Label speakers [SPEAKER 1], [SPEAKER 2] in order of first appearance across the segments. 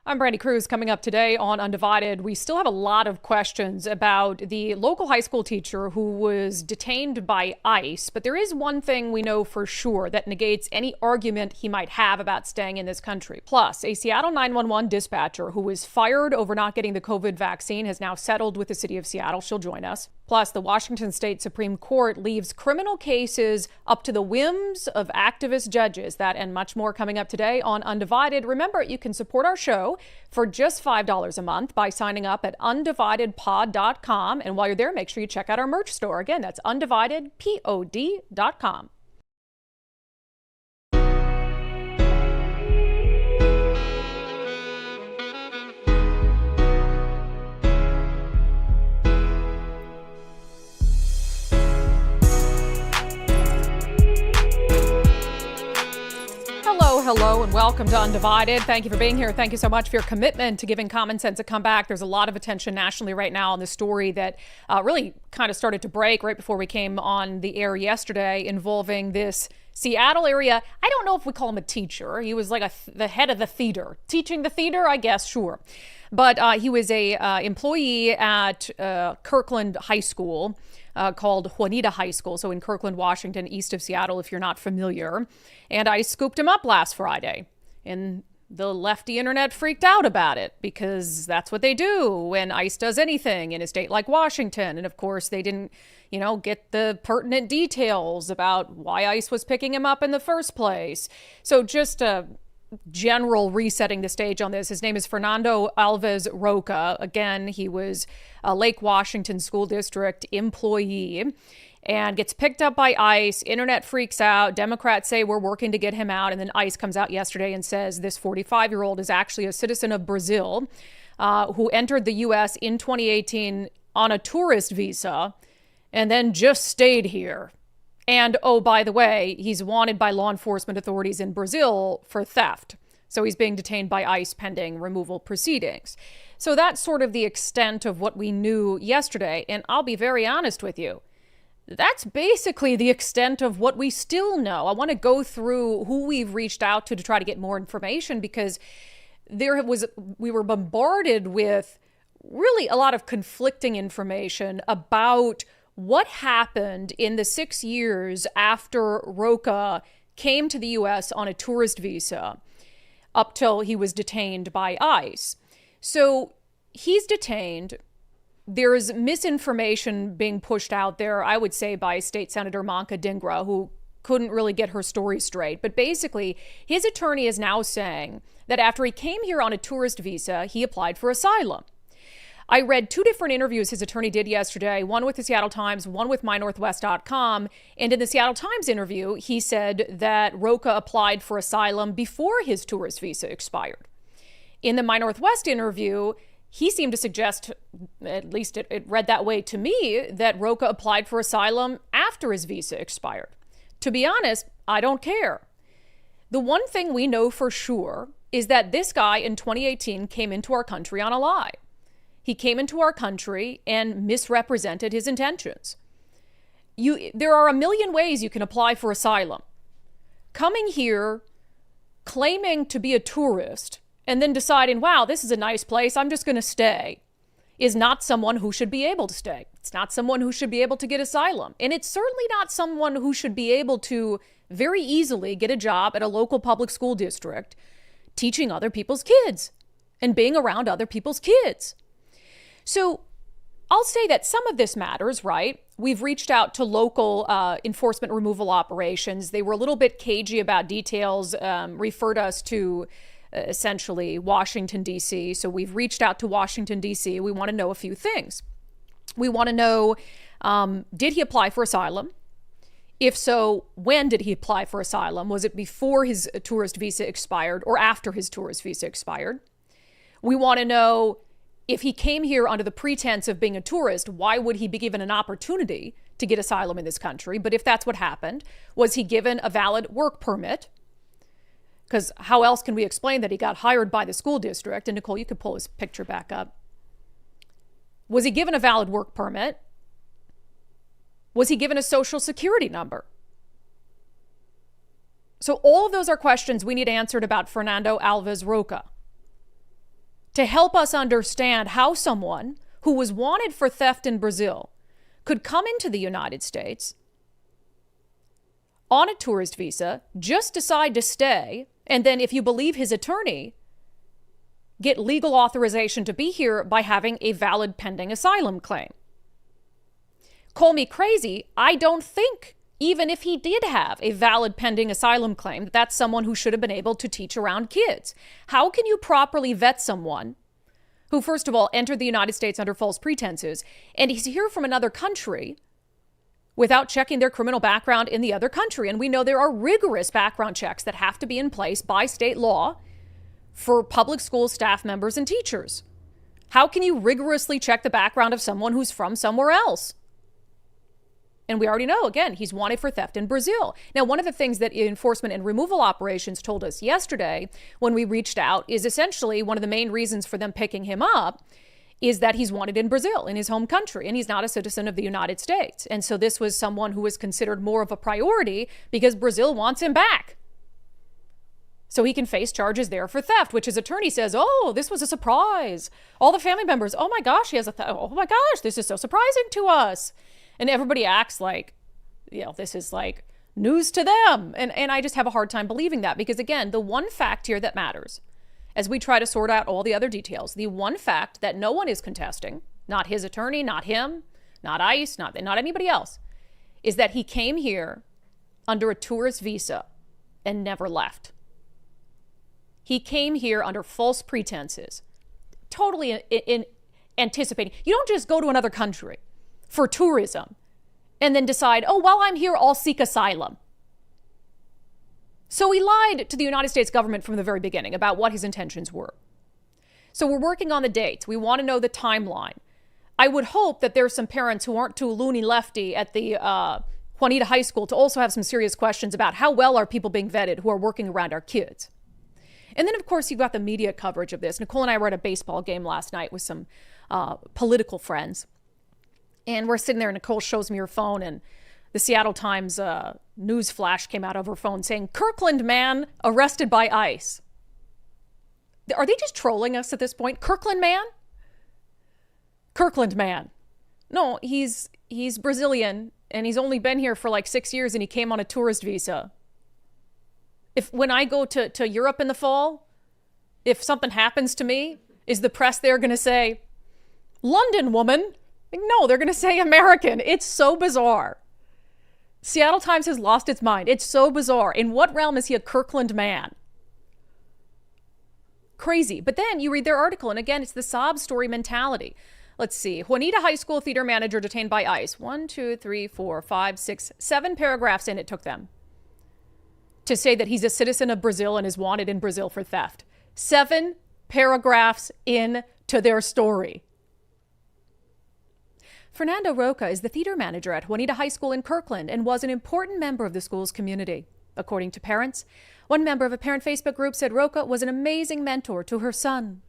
[SPEAKER 1] I'm Brandi Kruse. Coming up today on Undivided, we still have a lot of questions about the local high school teacher who was detained by ICE. But there is one thing we know for sure that negates any argument he might have about staying in this country. Plus, a Seattle 911 dispatcher who was fired over not getting the COVID vaccine has now settled with the city of Seattle. She'll join us. Plus, the Washington State Supreme Court leaves criminal cases up to the whims of activist judges. That and much more coming up today on Undivided. Remember, you can support our show for just $5 a month by signing up at undividedpod.com. And while you're there, make sure you check out our merch store. Again, that's undividedpod.com. Hello, and welcome to Undivided. Thank you for being here. Thank you so much for your commitment to giving common sense a comeback. There's a lot of attention nationally right now on the story that really kind of started to break right before we came on the air yesterday, involving this Seattle area. I don't know if we call him a teacher. He was like the head of the theater. Teaching the theater, I guess, sure. But he was a employee at Kirkland High School, called Juanita High School, so in Kirkland, Washington, east of Seattle, if you're not familiar. And I scooped him up last Friday, and the lefty internet freaked out about it because that's what they do when ICE does anything in a state like Washington. And of course, they didn't, get the pertinent details about why ICE was picking him up in the first place. So just general resetting the stage on this. His name is Fernando Alves Roca. Again, he was a Lake Washington School District employee and gets picked up by ICE. Internet freaks out. Democrats say we're working to get him out. And then ICE comes out yesterday and says this 45-year-old is actually a citizen of Brazil who entered the U.S. in 2018 on a tourist visa and then just stayed here. And, oh, by the way, he's wanted by law enforcement authorities in Brazil for theft. So he's being detained by ICE pending removal proceedings. So that's sort of the extent of what we knew yesterday. And I'll be very honest with you. That's basically the extent of what we still know. I want to go through who we've reached out to try to get more information, because we were bombarded with really a lot of conflicting information about what happened in the 6 years after Roca came to the U.S. on a tourist visa up till he was detained by ICE. So he's detained. There's misinformation being pushed out there, I would say, by State Senator Manka Dhingra, who couldn't really get her story straight. But basically, his attorney is now saying that after he came here on a tourist visa, he applied for asylum. I read two different interviews his attorney did yesterday, one with the Seattle Times, one with mynorthwest.com. And in the Seattle Times interview, he said that Roca applied for asylum before his tourist visa expired. In the My Northwest interview, he seemed to suggest, at least it read that way to me, that Roca applied for asylum after his visa expired. To be honest, I don't care. The one thing we know for sure is that this guy in 2018 came into our country on a lie. He came into our country and misrepresented his intentions. There are a million ways you can apply for asylum. Coming here, claiming to be a tourist, and then deciding, wow, this is a nice place, I'm just going to stay, is not someone who should be able to stay. It's not someone who should be able to get asylum. And it's certainly not someone who should be able to very easily get a job at a local public school district teaching other people's kids and being around other people's kids. So I'll say that some of this matters, right? We've reached out to local enforcement removal operations. They were a little bit cagey about details, referred us to essentially Washington, D.C. So we've reached out to Washington, D.C. We want to know a few things. We want to know, did he apply for asylum? If so, when did he apply for asylum? Was it before his tourist visa expired or after his tourist visa expired? We want to know, if he came here under the pretense of being a tourist, why would he be given an opportunity to get asylum in this country? But if that's what happened, was he given a valid work permit? Because how else can we explain that he got hired by the school district? And Nicole, you could pull his picture back up. Was he given a valid work permit? Was he given a social security number? So all of those are questions we need answered about Fernando Alves Roca. to help us understand how someone who was wanted for theft in Brazil could come into the United States on a tourist visa, just decide to stay, and then, if you believe his attorney, get legal authorization to be here by having a valid pending asylum claim. Call me crazy, I don't think, even if he did have a valid pending asylum claim, that's someone who should have been able to teach around kids. How can you properly vet someone who, first of all, entered the United States under false pretenses, and he's here from another country, without checking their criminal background in the other country? And we know there are rigorous background checks that have to be in place by state law for public school staff members and teachers. How can you rigorously check the background of someone who's from somewhere else? And we already know, again, he's wanted for theft in Brazil. Now, one of the things that enforcement and removal operations told us yesterday when we reached out is essentially one of the main reasons for them picking him up is that he's wanted in Brazil, in his home country, and he's not a citizen of the United States. And so this was someone who was considered more of a priority because Brazil wants him back. So he can face charges there for theft, which his attorney says, oh, this was a surprise. All the family members, oh my gosh, he has oh my gosh, this is so surprising to us. And everybody acts like, this is like news to them. And I just have a hard time believing that because, again, the one fact here that matters, as we try to sort out all the other details, the one fact that no one is contesting, not his attorney, not him, not ICE, not anybody else, is that he came here under a tourist visa and never left. He came here under false pretenses, totally in anticipating. You don't just go to another country for tourism and then decide, oh, while I'm here, I'll seek asylum. So he lied to the United States government from the very beginning about what his intentions were. So we're working on the dates. We want to know the timeline. I would hope that there's some parents who aren't too loony lefty at the Juanita High School to also have some serious questions about how well are people being vetted who are working around our kids. And then, of course, you've got the media coverage of this. Nicole and I were at a baseball game last night with some political friends. And we're sitting there, and Nicole shows me her phone, and the Seattle Times news flash came out of her phone saying, Kirkland man arrested by ICE. Are they just trolling us at this point? Kirkland man? Kirkland man. No, he's Brazilian, and he's only been here for like 6 years, and he came on a tourist visa. When I go to Europe in the fall, if something happens to me, is the press there going to say, London woman? No, they're going to say American. It's so bizarre. Seattle Times has lost its mind. It's so bizarre. In what realm is he a Kirkland man? Crazy. But then you read their article, and again, it's the sob story mentality. Let's see. Juanita High School theater manager detained by ICE. 1, 2, 3, 4, 5, 6, 7 paragraphs in it took them to say that he's a citizen of Brazil and is wanted in Brazil for theft. 7 paragraphs into their story. Fernando Roca is the theater manager at Juanita High School in Kirkland and was an important member of the school's community. According to parents, one member of a parent Facebook group said Roca was an amazing mentor to her son.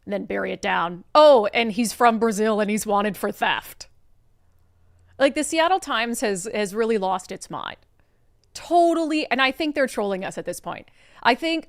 [SPEAKER 1] And then bury it down. Oh, and he's from Brazil and he's wanted for theft. Like, the Seattle Times has really lost its mind. Totally. And I think they're trolling us at this point. I think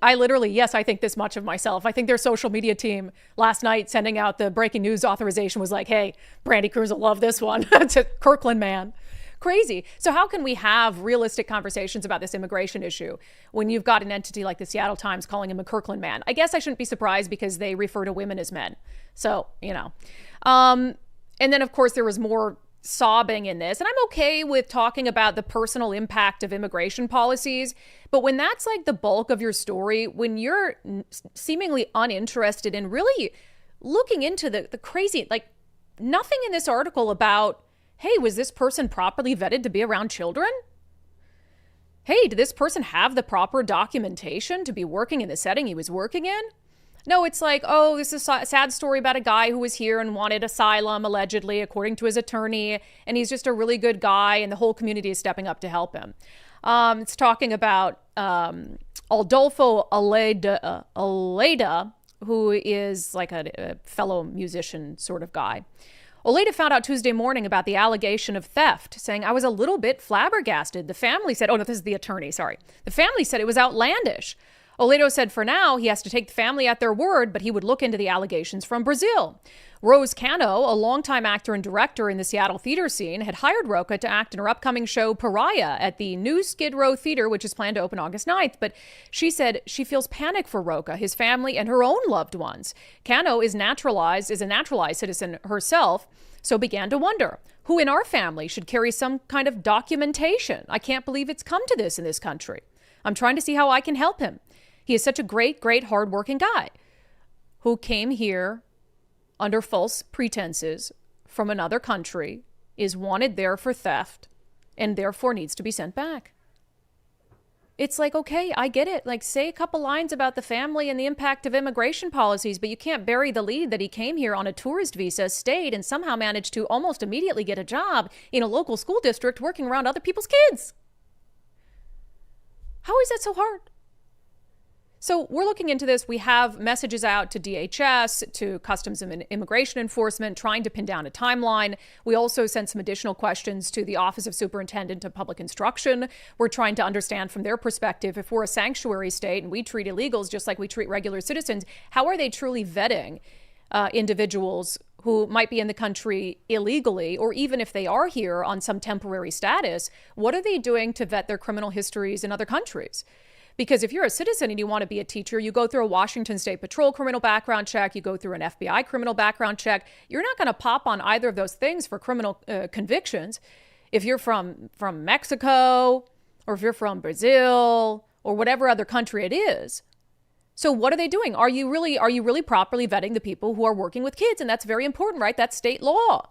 [SPEAKER 1] this much of myself. I think their social media team last night sending out the breaking news authorization was like, hey, Brandi, Kruse will love this one. It's a Kirkland man. Crazy. So how can we have realistic conversations about this immigration issue when you've got an entity like the Seattle Times calling him a Kirkland man? I guess I shouldn't be surprised because they refer to women as men. So, and then, of course, there was more sobbing in this. And I'm okay with talking about the personal impact of immigration policies. But when that's like the bulk of your story, when you're seemingly uninterested in really looking into the crazy, like nothing in this article about, hey, was this person properly vetted to be around children? Hey, did this person have the proper documentation to be working in the setting he was working in? No, it's like, oh, this is a sad story about a guy who was here and wanted asylum, allegedly, according to his attorney. And he's just a really good guy, and the whole community is stepping up to help him. It's talking about Adolfo Aleda, who is like a fellow musician sort of guy. Oleda found out Tuesday morning about the allegation of theft, saying, I was a little bit flabbergasted. The family said, oh, no, this is the attorney, sorry. The family said it was outlandish. Oledo said for now, he has to take the family at their word, but he would look into the allegations from Brazil. Rose Cano, a longtime actor and director in the Seattle theater scene, had hired Rocha to act in her upcoming show Pariah at the new Skid Row Theater, which is planned to open August 9th. But she said she feels panic for Rocha, his family, and her own loved ones. Cano is a naturalized citizen herself, so began to wonder who in our family should carry some kind of documentation. I can't believe it's come to this in this country. I'm trying to see how I can help him. He is such a great, hardworking guy who came here under false pretenses from another country, is wanted there for theft, and therefore needs to be sent back. It's like, okay, I get it. Like, say a couple lines about the family and the impact of immigration policies, but you can't bury the lead that he came here on a tourist visa, stayed, and somehow managed to almost immediately get a job in a local school district working around other people's kids. How is that so hard? So we're looking into this. We have messages out to DHS, to Customs and Immigration Enforcement, trying to pin down a timeline. We also sent some additional questions to the Office of Superintendent of Public Instruction. We're trying to understand from their perspective, if we're a sanctuary state and we treat illegals just like we treat regular citizens, how are they truly vetting individuals who might be in the country illegally, or even if they are here on some temporary status, what are they doing to vet their criminal histories in other countries? Because if you're a citizen and you want to be a teacher, you go through a Washington State Patrol criminal background check, you go through an FBI criminal background check. You're not going to pop on either of those things for criminal convictions. If you're from Mexico, or if you're from Brazil, or whatever other country it is. So what are they doing? Are you really properly vetting the people who are working with kids? And that's very important, right? That's state law.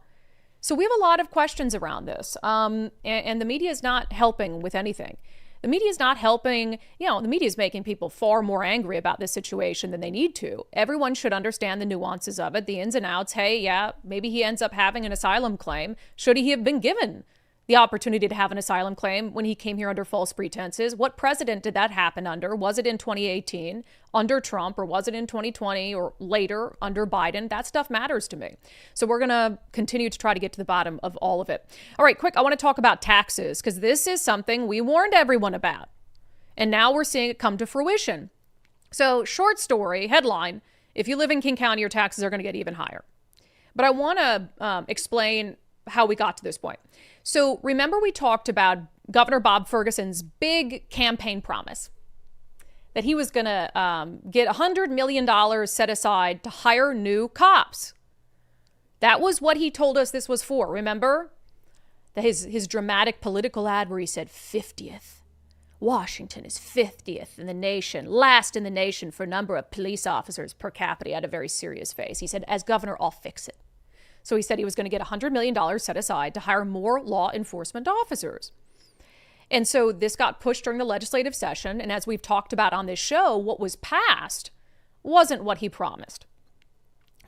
[SPEAKER 1] So we have a lot of questions around this. And the media is not helping with anything. The media is not helping. The media is making people far more angry about this situation than they need to. Everyone should understand the nuances of it, the ins and outs. Hey, yeah, maybe he ends up having an asylum claim. Should he have been given the opportunity to have an asylum claim when he came here under false pretenses? What president did that happen under? Was it in 2018 under Trump, or was it in 2020 or later under Biden? That stuff matters to me. So we're going to continue to try to get to the bottom of all of it. All right, quick, I want to talk about taxes, because this is something we warned everyone about. And now we're seeing it come to fruition. So short story, headline, if you live in King County, your taxes are going to get even higher. But I want to explain how we got to this point. So remember, we talked about Governor Bob Ferguson's big campaign promise that he was going to get $100 million set aside to hire new cops. That was what he told us this was for. Remember? His dramatic political ad where he said 50th. Washington is 50th in the nation, last in the nation for number of police officers per capita. He had a very serious face. He said, as governor, I'll fix it. So he said he was going to get $100 million set aside to hire more law enforcement officers. And so this got pushed during the legislative session. And as we've talked about on this show, what was passed wasn't what he promised.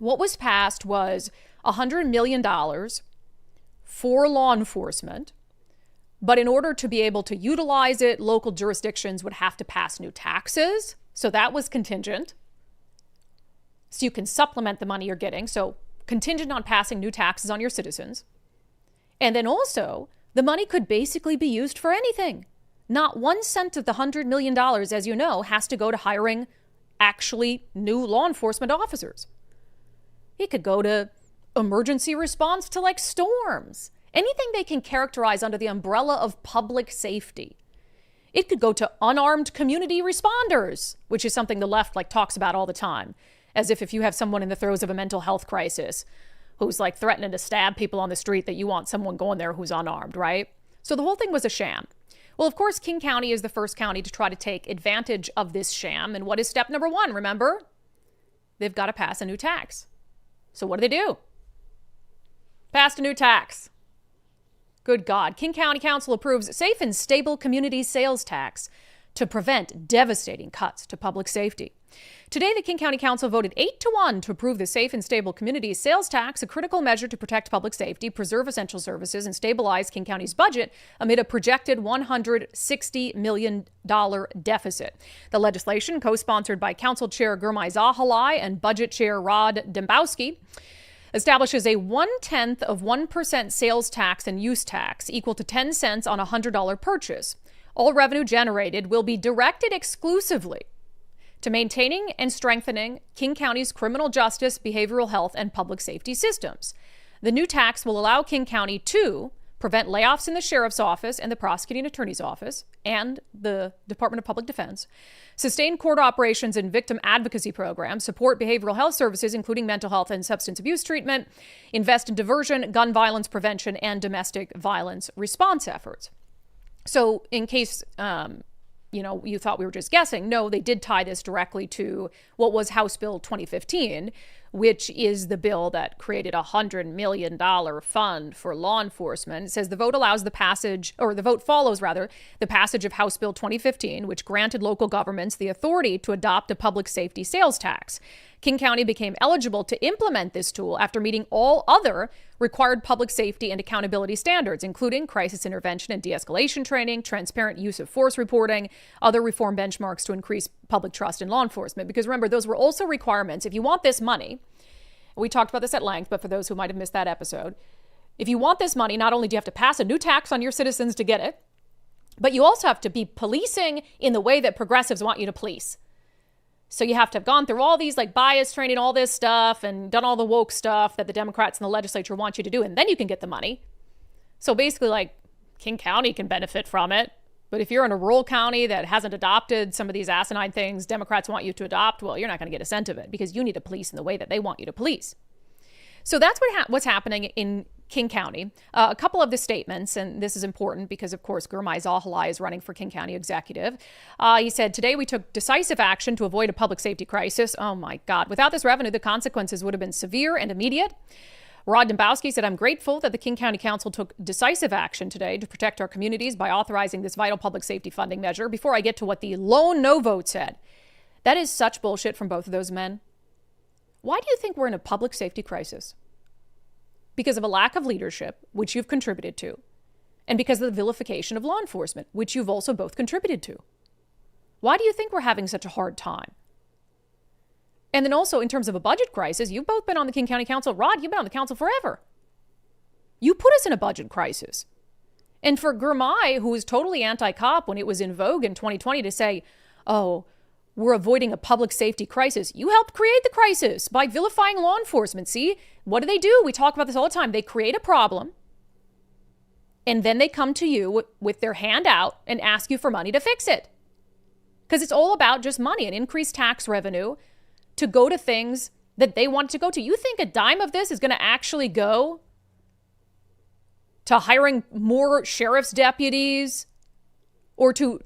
[SPEAKER 1] What was passed was $100 million for law enforcement. But in order to be able to utilize it, local jurisdictions would have to pass new taxes. So that was contingent. So you can supplement the money you're getting. So contingent on passing new taxes on your citizens. And then also, the money could basically be used for anything. Not 1 cent of the $100 million, as you know, has to go to hiring actually new law enforcement officers. It could go to emergency response to like storms. Anything they can characterize under the umbrella of public safety. It could go to unarmed community responders, which is something the left talks about all the time. As if you have someone in the throes of a mental health crisis who's threatening to stab people on the street, that you want someone going there who's unarmed, right? So the whole thing was a sham. Well, of course, King County is the first county to try to take advantage of this sham. And what is step number 1? Remember? They've got to pass a new tax. So what do? Passed a new tax. Good God. King County Council approves safe and stable community sales tax to prevent devastating cuts to public safety. Today, the King County Council voted 8-1 to approve the Safe and Stable Communities Sales Tax, a critical measure to protect public safety, preserve essential services, and stabilize King County's budget amid a projected $160 million deficit. The legislation, co-sponsored by Council Chair Gurmai Zahalai and Budget Chair Rod Dembowski, establishes a 0.1% sales tax and use tax equal to 10 cents on a $100 purchase. All revenue generated will be directed exclusively to maintaining and strengthening King County's criminal justice, behavioral health, and public safety systems. The new tax will allow King County to prevent layoffs in the sheriff's office and the prosecuting attorney's office and the Department of Public Defense, sustain court operations and victim advocacy programs, support behavioral health services, including mental health and substance abuse treatment, invest in diversion, gun violence prevention, and domestic violence response efforts. So in case, you thought we were just guessing, no, they did tie this directly to what was House Bill 2015, which is the bill that created a $100 million fund for law enforcement. It says the vote follows the passage of House Bill 2015, which granted local governments the authority to adopt a public safety sales tax. King County became eligible to implement this tool after meeting all other required public safety and accountability standards, including crisis intervention and de-escalation training, transparent use of force reporting, other reform benchmarks to increase public trust in law enforcement. Because remember, those were also requirements. If you want this money, we talked about this at length, but for those who might have missed that episode, if you want this money, not only do you have to pass a new tax on your citizens to get it, but you also have to be policing in the way that progressives want you to police. So you have to have gone through all these bias training, all this stuff, and done all the woke stuff that the Democrats in the legislature want you to do, and then you can get the money. So basically, King County can benefit from it. But if you're in a rural county that hasn't adopted some of these asinine things Democrats want you to adopt, well, you're not going to get a cent of it because you need to police in the way that they want you to police. So that's what's happening in King County. A couple of the statements, and this is important because, of course, Gurmai Zahalai is running for King County executive. He said, today we took decisive action to avoid a public safety crisis. Oh, my God. Without this revenue, the consequences would have been severe and immediate. Rod Dembowski said, I'm grateful that the King County Council took decisive action today to protect our communities by authorizing this vital public safety funding measure. Before I get to what the lone no vote said, that is such bullshit from both of those men. Why do you think we're in a public safety crisis? Because of a lack of leadership, which you've contributed to, and because of the vilification of law enforcement, which you've also both contributed to. Why do you think we're having such a hard time? And then also in terms of a budget crisis, you've both been on the King County Council. Rod, you've been on the council forever. You put us in a budget crisis. And for Gurmai, who was totally anti-cop when it was in vogue in 2020 to say, oh, we're avoiding a public safety crisis. You helped create the crisis by vilifying law enforcement. See, what do? We talk about this all the time. They create a problem, and then they come to you with their hand out and ask you for money to fix it. Because it's all about just money and increased tax revenue to go to things that they want to go to. You think a dime of this is going to actually go to hiring more sheriff's deputies or to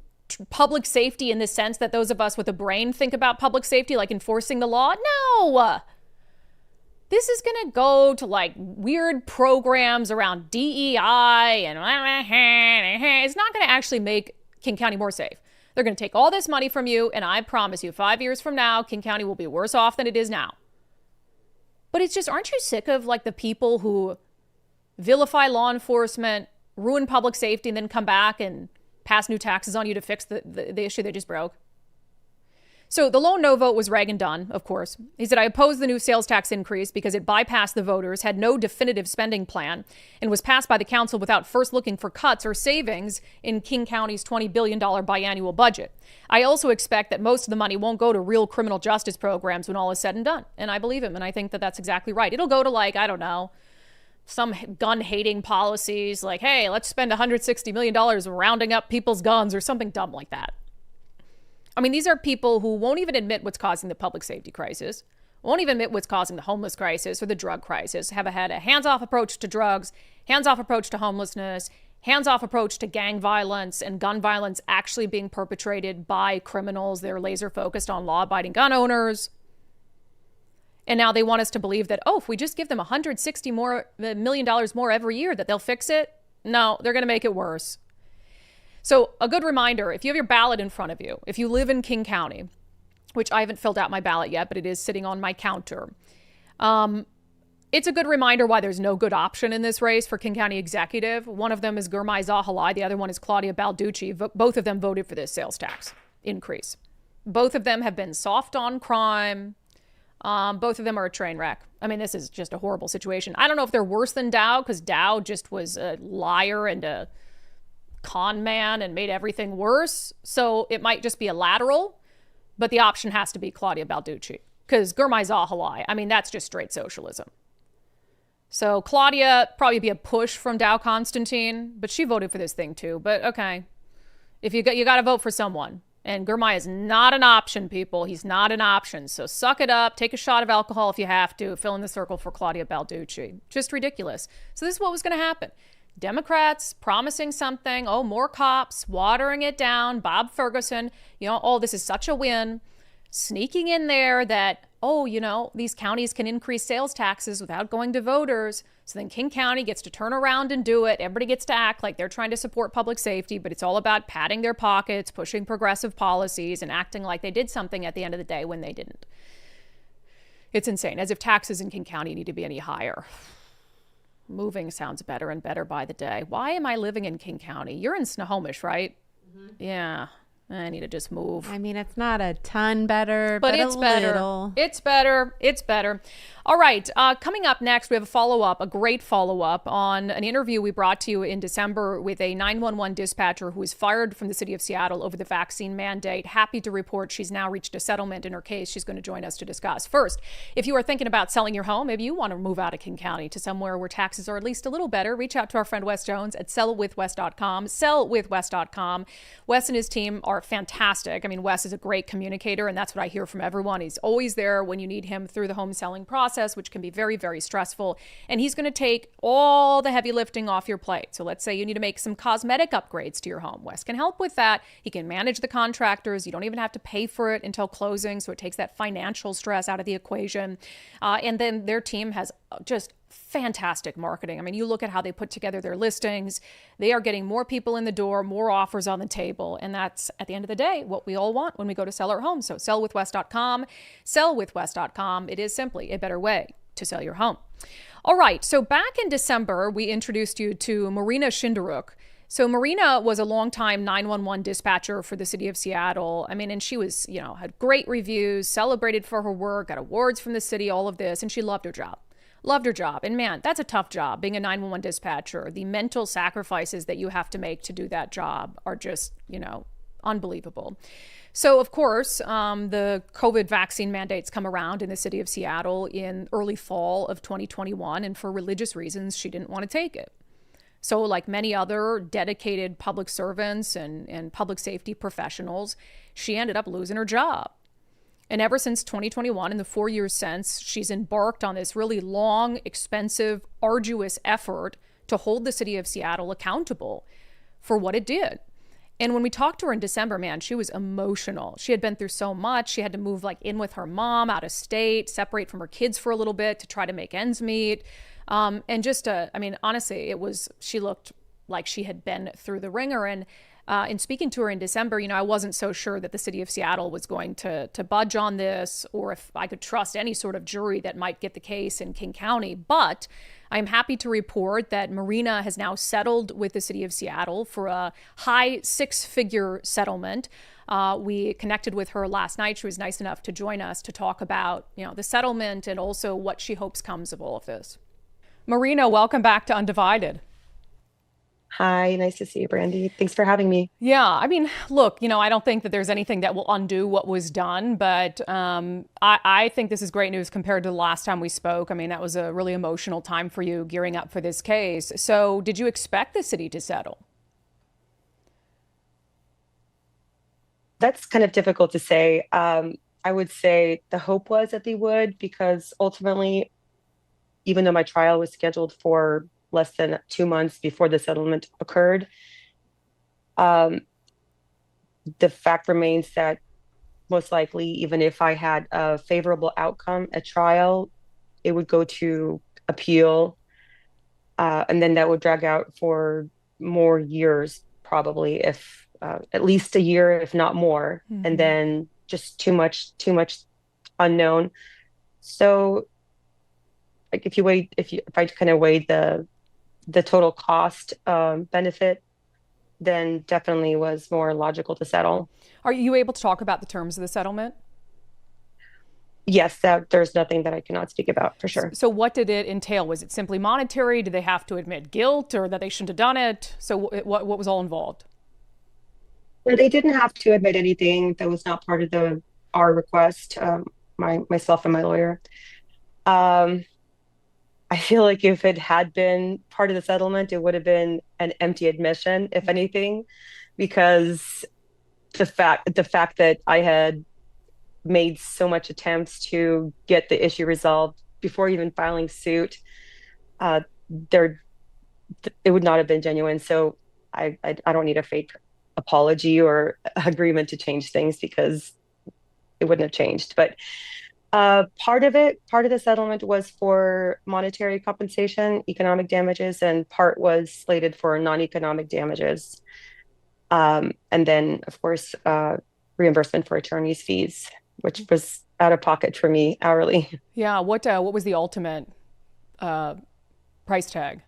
[SPEAKER 1] public safety in the sense that those of us with a brain think about public safety, like enforcing the law? No. This is going to go to weird programs around DEI and it's not going to actually make King County more safe. They're going to take all this money from you, and I promise you 5 years from now, King County will be worse off than it is now. But it's just, aren't you sick of the people who vilify law enforcement, ruin public safety, and then come back and pass new taxes on you to fix the issue they just broke? So the lone no vote was Reagan Dunn, of course. He said, I oppose the new sales tax increase because it bypassed the voters, had no definitive spending plan, and was passed by the council without first looking for cuts or savings in King County's $20 billion biannual budget. I also expect that most of the money won't go to real criminal justice programs when all is said and done. And I believe him, and I think that that's exactly right. It'll go to I don't know, some gun-hating policies hey, let's spend $160 million rounding up people's guns or something dumb like that. I mean, these are people who won't even admit what's causing the public safety crisis, won't even admit what's causing the homeless crisis or the drug crisis, have had a hands-off approach to drugs, hands-off approach to homelessness, hands-off approach to gang violence and gun violence actually being perpetrated by criminals. They're laser-focused on law-abiding gun owners. And now they want us to believe that, if we just give them $160 million more every year, that they'll fix it. No, they're going to make it worse. So a good reminder, if you have your ballot in front of you, if you live in King County, which I haven't filled out my ballot yet, but it is sitting on my counter, it's a good reminder why there's no good option in this race for King County executive. One of them is Gurmai Zahalai. The other one is Claudia Balducci. Both of them voted for this sales tax increase. Both of them have been soft on crime. Both of them are a train wreck. I mean, this is just a horrible situation. I don't know if they're worse than Dow, because Dow just was a liar and a con man and made everything worse. So it might just be a lateral. But the option has to be Claudia Balducci, because Gurmai Zahalai, I mean, that's just straight socialism. So Claudia, probably be a push from Dow Constantine, but she voted for this thing too. But okay, if you got to vote for someone. And Gurmai is not an option, people. He's not an option. So suck it up. Take a shot of alcohol if you have to. Fill in the circle for Claudia Balducci. Just ridiculous. So this is what was going to happen. Democrats promising something. Oh, more cops, watering it down. Bob Ferguson, oh, this is such a win. Sneaking in there that, oh, these counties can increase sales taxes without going to voters. So then King County gets to turn around and do it. Everybody gets to act like they're trying to support public safety, but it's all about padding their pockets, pushing progressive policies, and acting like they did something at the end of the day when they didn't. It's insane, as if taxes in King County need to be any higher. Moving sounds better and better by the day. Why am I living in King County? You're in Snohomish, right? Mm-hmm. Yeah. I need to just move.
[SPEAKER 2] I mean, it's not a ton better, but
[SPEAKER 1] it's better.
[SPEAKER 2] Little.
[SPEAKER 1] It's better. It's better. All right. Coming up next, we have a great follow-up on an interview we brought to you in December with a 911 dispatcher who was fired from the city of Seattle over the vaccine mandate. Happy to report she's now reached a settlement in her case. She's going to join us to discuss. First, if you are thinking about selling your home, maybe you want to move out of King County to somewhere where taxes are at least a little better, reach out to our friend Wes Jones at sellwithwes.com. Sellwithwes.com. Wes and his team are fantastic. I mean, Wes is a great communicator, and that's what I hear from everyone. He's always there when you need him through the home selling process, which can be very, very stressful. And he's going to take all the heavy lifting off your plate. So let's say you need to make some cosmetic upgrades to your home. Wes can help with that. He can manage the contractors. You don't even have to pay for it until closing. So it takes that financial stress out of the equation. And then their team has just fantastic marketing. I mean, you look at how they put together their listings. They are getting more people in the door, more offers on the table. And that's, at the end of the day, what we all want when we go to sell our home. So sellwithwes.com, sellwithwes.com. It is simply a better way to sell your home. All right. So back in December, we introduced you to Marina Shinderuk. So Marina was a longtime 911 dispatcher for the city of Seattle. I mean, and she was, had great reviews, celebrated for her work, got awards from the city, all of this, and she loved her job. Loved her job. And man, that's a tough job, being a 911 dispatcher. The mental sacrifices that you have to make to do that job are just, unbelievable. So, of course, the COVID vaccine mandates come around in the city of Seattle in early fall of 2021. And for religious reasons, she didn't want to take it. So like many other dedicated public servants and public safety professionals, she ended up losing her job. And ever since 2021, in the 4 years since, she's embarked on this really long, expensive, arduous effort to hold the city of Seattle accountable for what it did. And when we talked to her in December, man, she was emotional. She had been through so much. She had to move in with her mom out of state, separate from her kids for a little bit to try to make ends meet. And just, honestly, she looked like she had been through the ringer. And in speaking to her in December, I wasn't so sure that the city of Seattle was going to budge on this, or if I could trust any sort of jury that might get the case in King County. But I'm happy to report that Marina has now settled with the city of Seattle for a high six-figure settlement. We connected with her last night. She was nice enough to join us to talk about, the settlement and also what she hopes comes of all of this. Marina, welcome back to Undivided.
[SPEAKER 3] Hi, nice to see you, Brandi. Thanks for having me.
[SPEAKER 1] Yeah, I mean, look, I don't think that there's anything that will undo what was done, but I think this is great news compared to the last time we spoke. I mean, that was a really emotional time for you gearing up for this case. So did you expect the city to settle?
[SPEAKER 3] That's kind of difficult to say. I would say the hope was that they would, because ultimately, even though my trial was scheduled for less than 2 months before the settlement occurred, the fact remains that most likely, even if I had a favorable outcome at trial, it would go to appeal, and then that would drag out for more years, probably, if at least a year, if not more, and then just too much unknown. So, if I kind of weighed the total cost benefit, then definitely was more logical to settle.
[SPEAKER 1] Are you able to talk about the terms of the settlement?
[SPEAKER 3] Yes, there's nothing that I cannot speak about, for sure.
[SPEAKER 1] So what did it entail? Was it simply monetary? Did they have to admit guilt, or that they shouldn't have done it? So what was all involved?
[SPEAKER 3] Well, they didn't have to admit anything that was not part of the our request, myself and my lawyer. Um, I feel like if it had been part of the settlement, it would have been an empty admission, if anything, because the fact that I had made so much attempts to get the issue resolved before even filing suit, uh, there it would not have been genuine. So I don't need a fake apology or agreement to change things because it wouldn't have changed. But part of the settlement was for monetary compensation, economic damages, and part was slated for non-economic damages. And then, of course, reimbursement for attorney's fees, which was out of pocket for me hourly.
[SPEAKER 1] Yeah. What was the ultimate uh, price tag?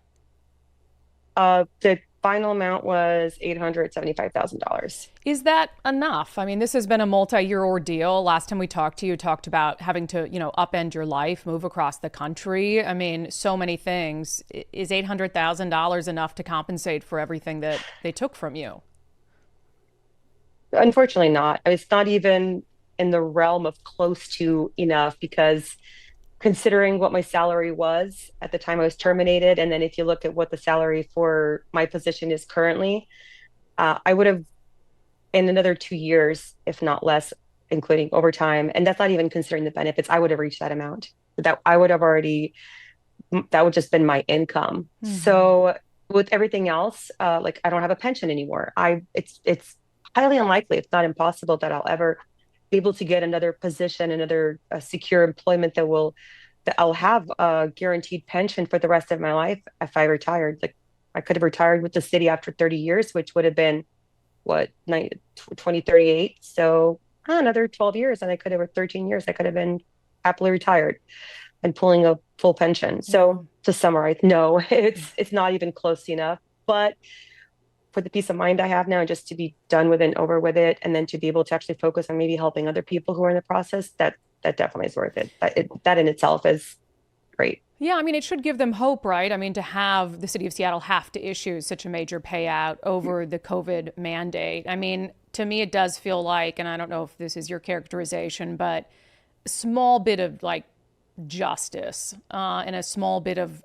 [SPEAKER 3] The final amount was $875,000.
[SPEAKER 1] Is that enough? I mean, this has been a multi-year ordeal. Last time we talked to you, talked about having to, upend your life, move across the country. I mean, so many things. Is $800,000 enough to compensate for everything that they took from you?
[SPEAKER 3] Unfortunately, not. I mean, it's not even in the realm of close to enough because considering what my salary was at the time I was terminated, and then if you look at what the salary for my position is currently, I would have in another 2 years, if not less, including overtime, and that's not even considering the benefits, I would have reached that amount. That I would have already, that would just been my income.
[SPEAKER 1] Hmm.
[SPEAKER 3] So with everything else, like I don't have a pension anymore. It's highly unlikely, if not impossible, that I'll ever be able to get another position, another secure employment that I'll have a guaranteed pension for the rest of my life if I retired. Like I could have retired with the city after 30 years, which would have been what, 2038. So another 12 years, and I could have, or 13 years, I could have been happily retired and pulling a full pension.
[SPEAKER 1] Yeah.
[SPEAKER 3] So to summarize, no, it's not even close enough. But for the peace of mind I have now, just to be done with it and over with it, and then to be able to actually focus on maybe helping other people who are in the process, that definitely is worth it. That in itself is great.
[SPEAKER 1] Yeah, I mean, it should give them hope, right? I mean, to have the city of Seattle have to issue such a major payout over the COVID mandate. I mean, to me, it does feel like, and I don't know if this is your characterization, but a small bit of like justice and a small bit of,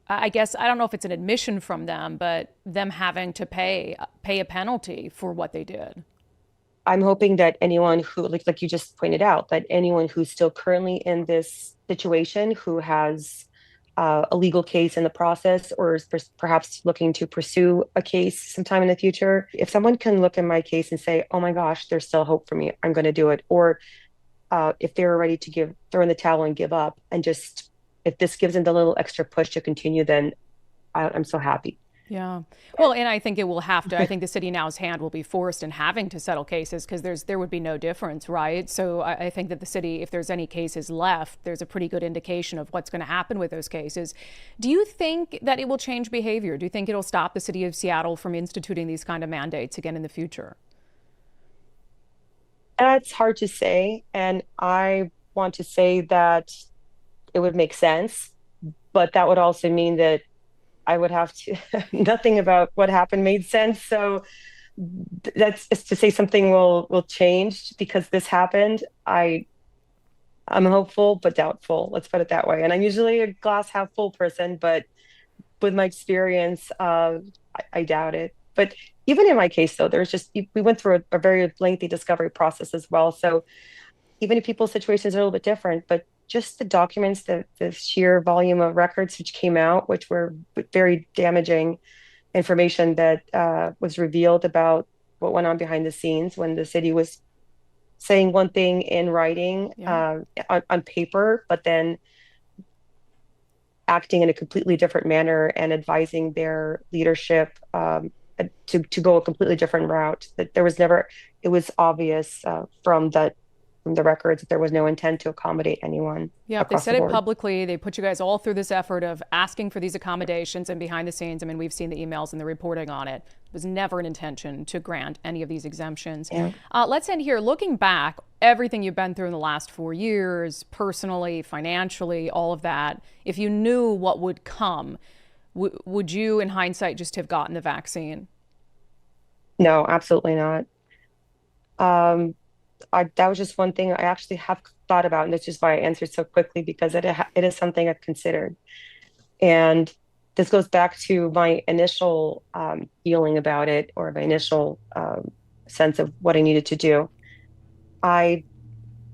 [SPEAKER 1] I guess, I don't know if it's an admission from them, but them having to pay a penalty for what they did.
[SPEAKER 3] I'm hoping that anyone who, like you just pointed out, that anyone who's still currently in this situation, who has a legal case in the process, or is perhaps looking to pursue a case sometime in the future, if someone can look at my case and say, "Oh my gosh, there's still hope for me. I'm going to do it," or if they're ready to throw in the towel and give up, and just if this gives them the little extra push to continue, then I'm so happy.
[SPEAKER 1] Yeah. Well, and I think it will have to. I think the city now's hand will be forced in having to settle cases because there would be no difference, right? So I think that the city, if there's any cases left, there's a pretty good indication of what's going to happen with those cases. Do you think that it will change behavior? Do you think it'll stop the city of Seattle from instituting these kind of mandates again in the future?
[SPEAKER 3] That's hard to say, and I want to say that it would make sense, but that would also mean that I would have to, nothing about what happened made sense. So that's just to say something will change because this happened. I'm hopeful but doubtful. Let's put it that way. And I'm usually a glass half full person, but with my experience, I doubt it. But even in my case, though, we went through a very lengthy discovery process as well. So even if people's situations are a little bit different, but just the documents, the sheer volume of records which came out, which were very damaging information that was revealed about what went on behind the scenes when the city was saying one thing in writing
[SPEAKER 1] Yeah.
[SPEAKER 3] on paper, but then acting in a completely different manner and advising their leadership to go a completely different route. That there was never, it was obvious from the records that there was no intent to accommodate anyone
[SPEAKER 1] Yep, they
[SPEAKER 3] across the
[SPEAKER 1] said it
[SPEAKER 3] board.
[SPEAKER 1] publicly. They put you guys all through this effort of asking for these accommodations and behind the scenes. I mean, we've seen the emails and the reporting on it. It was never an intention to grant any of these exemptions.
[SPEAKER 3] Yeah.
[SPEAKER 1] Let's end here. Looking back, everything you've been through in the last 4 years, personally, financially, all of that, if you knew what would come, would you, in hindsight, just have gotten the vaccine?
[SPEAKER 3] No, absolutely not. Um, that was just one thing I actually have thought about, and that's just why I answered so quickly, because it is something I've considered. And this goes back to my initial feeling about it, or my initial sense of what I needed to do. I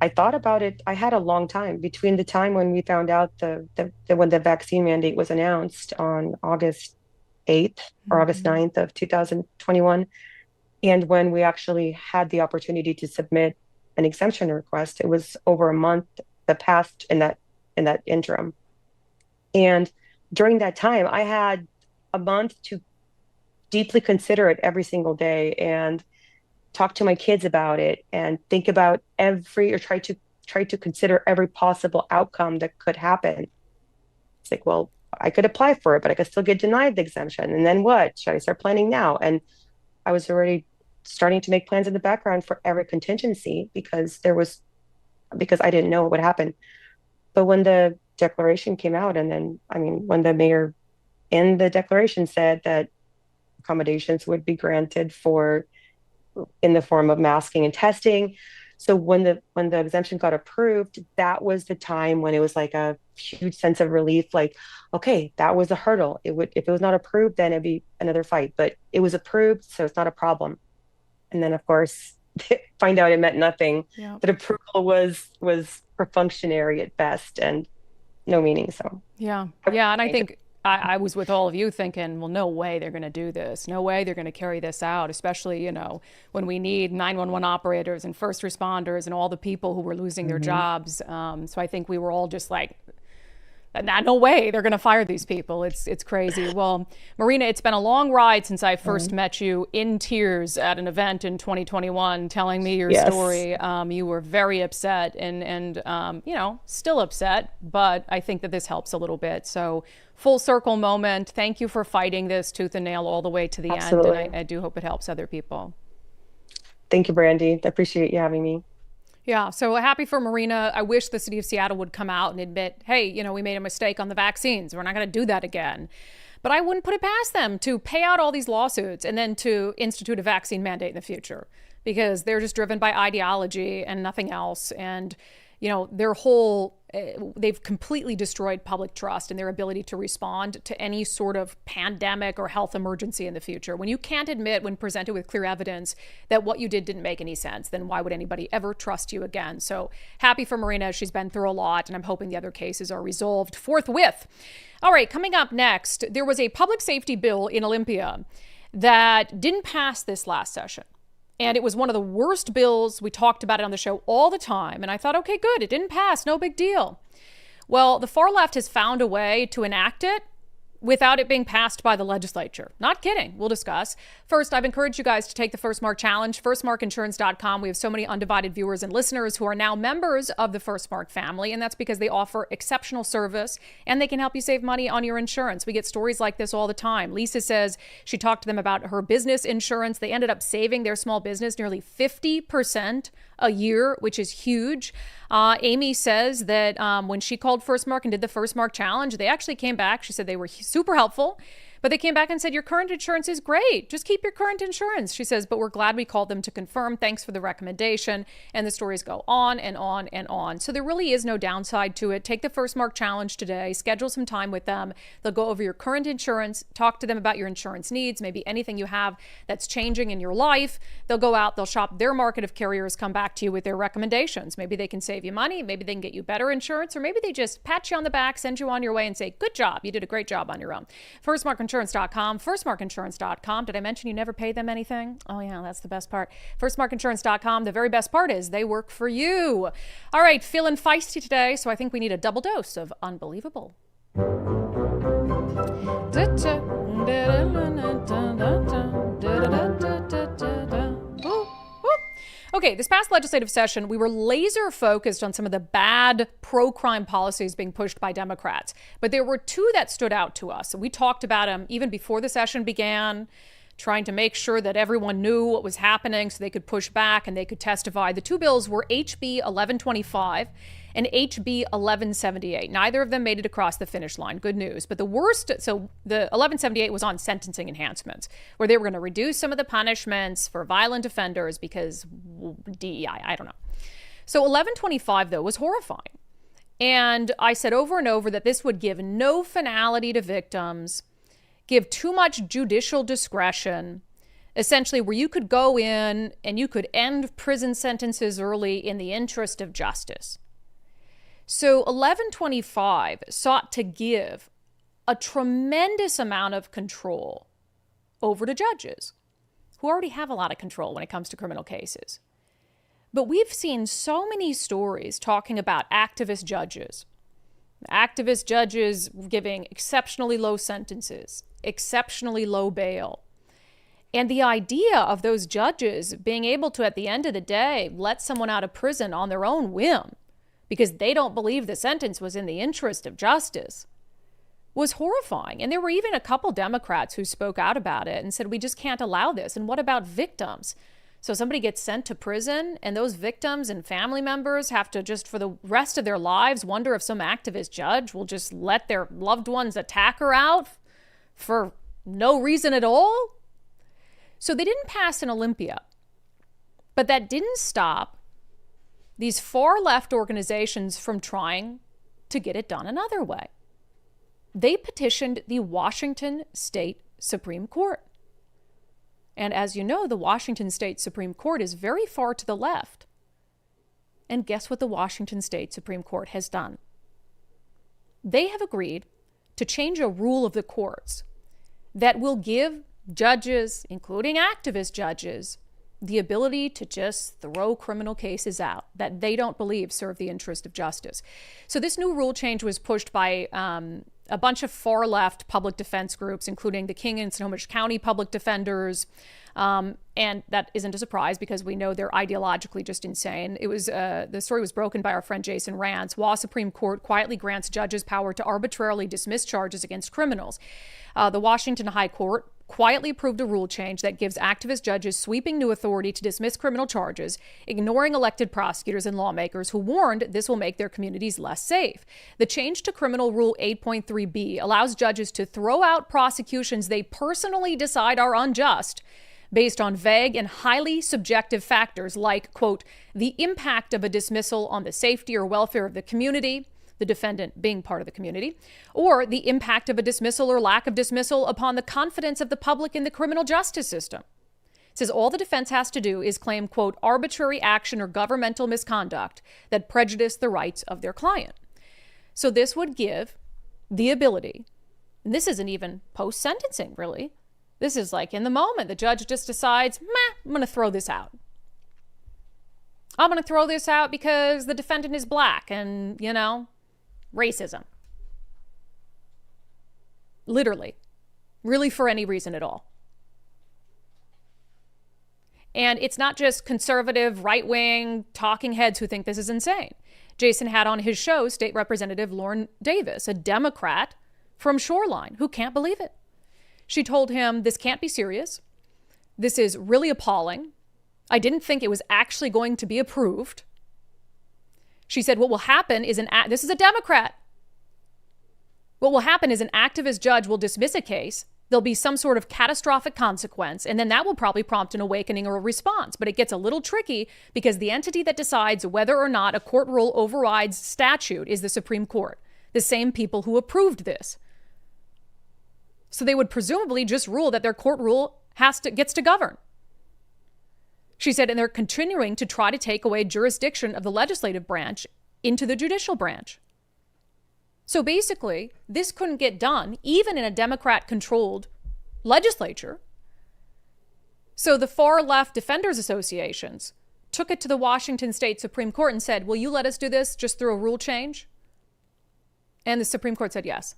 [SPEAKER 3] I thought about it. I had a long time between the time when we found out when the vaccine mandate was announced on August 8th or August 9th of 2021, and when we actually had the opportunity to submit an exemption request. It was over a month that passed in that interim. And during that time, I had a month to deeply consider it every single day and talk to my kids about it and think about try to consider every possible outcome that could happen. It's like, well, I could apply for it, but I could still get denied the exemption. And then what? Should I start planning now? And I was already starting to make plans in the background for every contingency because I didn't know what would happen. But when the declaration came out, and then, I mean, when the mayor in the declaration said that accommodations would be granted in the form of masking and testing. So when the exemption got approved, that was the time when it was like a huge sense of relief. Like, okay, that was a hurdle. If it was not approved, then it'd be another fight. But it was approved, so it's not a problem. And then, of course, find out it meant nothing.
[SPEAKER 1] Yeah.
[SPEAKER 3] That approval was perfunctory at best and no meaning. So
[SPEAKER 1] yeah, and I think I was with all of you thinking, well, no way they're going to do this. No way they're going to carry this out, especially, when we need 911 operators and first responders and all the people who were losing their jobs. So I think we were all just like, no way they're going to fire these people. It's crazy. Well, Marina, it's been a long ride since I first met you in tears at an event in 2021, telling me your story. You were very upset and still upset, but I think that this helps a little bit. So full circle moment. Thank you for fighting this tooth and nail all the way to the end. And I do hope it helps other people.
[SPEAKER 3] Thank you, Brandi. I appreciate you having me.
[SPEAKER 1] Yeah, so happy for Marina. I wish the city of Seattle would come out and admit, hey, we made a mistake on the vaccines. We're not going to do that again. But I wouldn't put it past them to pay out all these lawsuits and then to institute a vaccine mandate in the future, because they're just driven by ideology and nothing else. And, they've completely destroyed public trust and their ability to respond to any sort of pandemic or health emergency in the future. When you can't admit, when presented with clear evidence, that what you did didn't make any sense, then why would anybody ever trust you again? So happy for Marina. She's been through a lot, and I'm hoping the other cases are resolved forthwith. All right, coming up next, there was a public safety bill in Olympia that didn't pass this last session. And it was one of the worst bills. We talked about it on the show all the time. And I thought, okay, good. It didn't pass. No big deal. Well, the far left has found a way to enact it without it being passed by the legislature. Not kidding. We'll discuss. First, I've encouraged you guys to take the First Mark Challenge, firstmarkinsurance.com. We have so many undivided viewers and listeners who are now members of the First Mark family, and that's because they offer exceptional service and they can help you save money on your insurance. We get stories like this all the time. Lisa says she talked to them about her business insurance. They ended up saving their small business nearly 50% a year, which is huge. Amy says that when she called First Mark and did the First Mark Challenge, they actually came back. She said they were super helpful, but they came back and said, your current insurance is great. Just keep your current insurance. She says, but we're glad we called them to confirm. Thanks for the recommendation. And the stories go on and on and on. So there really is no downside to it. Take the First Mark Challenge today. Schedule some time with them. They'll go over your current insurance, talk to them about your insurance needs, maybe anything you have that's changing in your life. They'll go out, they'll shop their market of carriers, come back to you with their recommendations. Maybe they can save you money. Maybe they can get you better insurance, or maybe they just pat you on the back, send you on your way and say, good job. You did a great job on your own. Firstmarkinsurance.com, firstmarkinsurance.com. Did I mention you never pay them anything? Oh yeah, that's the best part. Firstmarkinsurance.com. The very best part is they work for you. All right, feeling feisty today, so I think we need a double dose of unbelievable. Okay, this past legislative session, we were laser focused on some of the bad pro-crime policies being pushed by Democrats. But there were two that stood out to us. We talked about them even before the session began, trying to make sure that everyone knew what was happening so they could push back and they could testify. The two bills were HB 1125 and HB 1178. Neither of them made it across the finish line. Good news. But the worst, so the 1178 was on sentencing enhancements, where they were going to reduce some of the punishments for violent offenders because DEI, I don't know. So 1125, though, was horrifying. And I said over and over that this would give no finality to victims, give too much judicial discretion, essentially where you could go in and you could end prison sentences early in the interest of justice. So 1125 sought to give a tremendous amount of control over to judges who already have a lot of control when it comes to criminal cases. But we've seen so many stories talking about activist judges giving exceptionally low sentences, exceptionally low bail. And the idea of those judges being able to, at the end of the day, let someone out of prison on their own whim because they don't believe the sentence was in the interest of justice was horrifying. And there were even a couple Democrats who spoke out about it and said, we just can't allow this. And what about victims? So somebody gets sent to prison and those victims and family members have to just for the rest of their lives wonder if some activist judge will just let their loved one's attacker out for no reason at all. So they didn't pass in Olympia, but that didn't stop these far left organizations from trying to get it done another way. They petitioned the Washington State Supreme Court. And as you know, the Washington State Supreme Court is very far to the left. And guess what the Washington State Supreme Court has done? They have agreed to change a rule of the courts that will give judges, including activist judges, the ability to just throw criminal cases out that they don't believe serve the interest of justice. So this new rule change was pushed by a bunch of far-left public defense groups, including the King and Snohomish County public defenders. And that isn't a surprise because we know they're ideologically just insane. It was the story was broken by our friend Jason Rantz. WA Supreme Court quietly grants judges power to arbitrarily dismiss charges against criminals. The Washington High Court quietly approved a rule change that gives activist judges sweeping new authority to dismiss criminal charges, ignoring elected prosecutors and lawmakers who warned this will make their communities less safe. The change to Criminal Rule 8.3b allows judges to throw out prosecutions they personally decide are unjust based on vague and highly subjective factors like, quote, the impact of a dismissal on the safety or welfare of the community, the defendant being part of the community, or the impact of a dismissal or lack of dismissal upon the confidence of the public in the criminal justice system. It says all the defense has to do is claim, quote, arbitrary action or governmental misconduct that prejudiced the rights of their client. So this would give the ability, and this isn't even post-sentencing, really. This is like in the moment, the judge just decides, I'm going to throw this out. I'm going to throw this out because the defendant is black and, racism. Literally. Really for any reason at all. And it's not just conservative, right-wing talking heads who think this is insane. Jason had on his show State Representative Lauren Davis, a Democrat from Shoreline, who can't believe it. She told him, this can't be serious. This is really appalling. I didn't think it was actually going to be approved. She said, what will happen is this is a Democrat. What will happen is an activist judge will dismiss a case. There'll be some sort of catastrophic consequence, and then that will probably prompt an awakening or a response. But it gets a little tricky because the entity that decides whether or not a court rule overrides statute is the Supreme Court, the same people who approved this. So they would presumably just rule that their court rule gets to govern. She said, and they're continuing to try to take away jurisdiction of the legislative branch into the judicial branch. So basically, this couldn't get done, even in a Democrat-controlled legislature. So the far-left defenders associations took it to the Washington State Supreme Court and said, will you let us do this just through a rule change? And the Supreme Court said yes.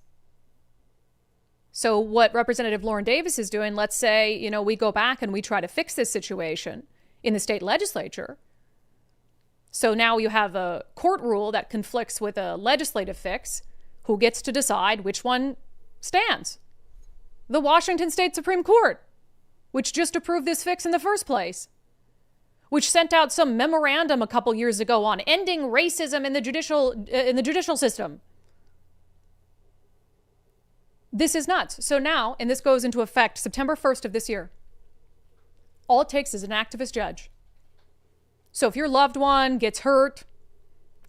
[SPEAKER 1] So what Representative Lauren Davis is doing, let's say, we go back and we try to fix this situation in the state legislature. So now you have a court rule that conflicts with a legislative fix. Who gets to decide which one stands? The Washington State Supreme Court. which just approved this fix in the first place, which sent out some memorandum a couple years ago on ending racism in the judicial system. This is nuts. So now, and this goes into effect September 1st of this year, all it takes is an activist judge. So if your loved one gets hurt,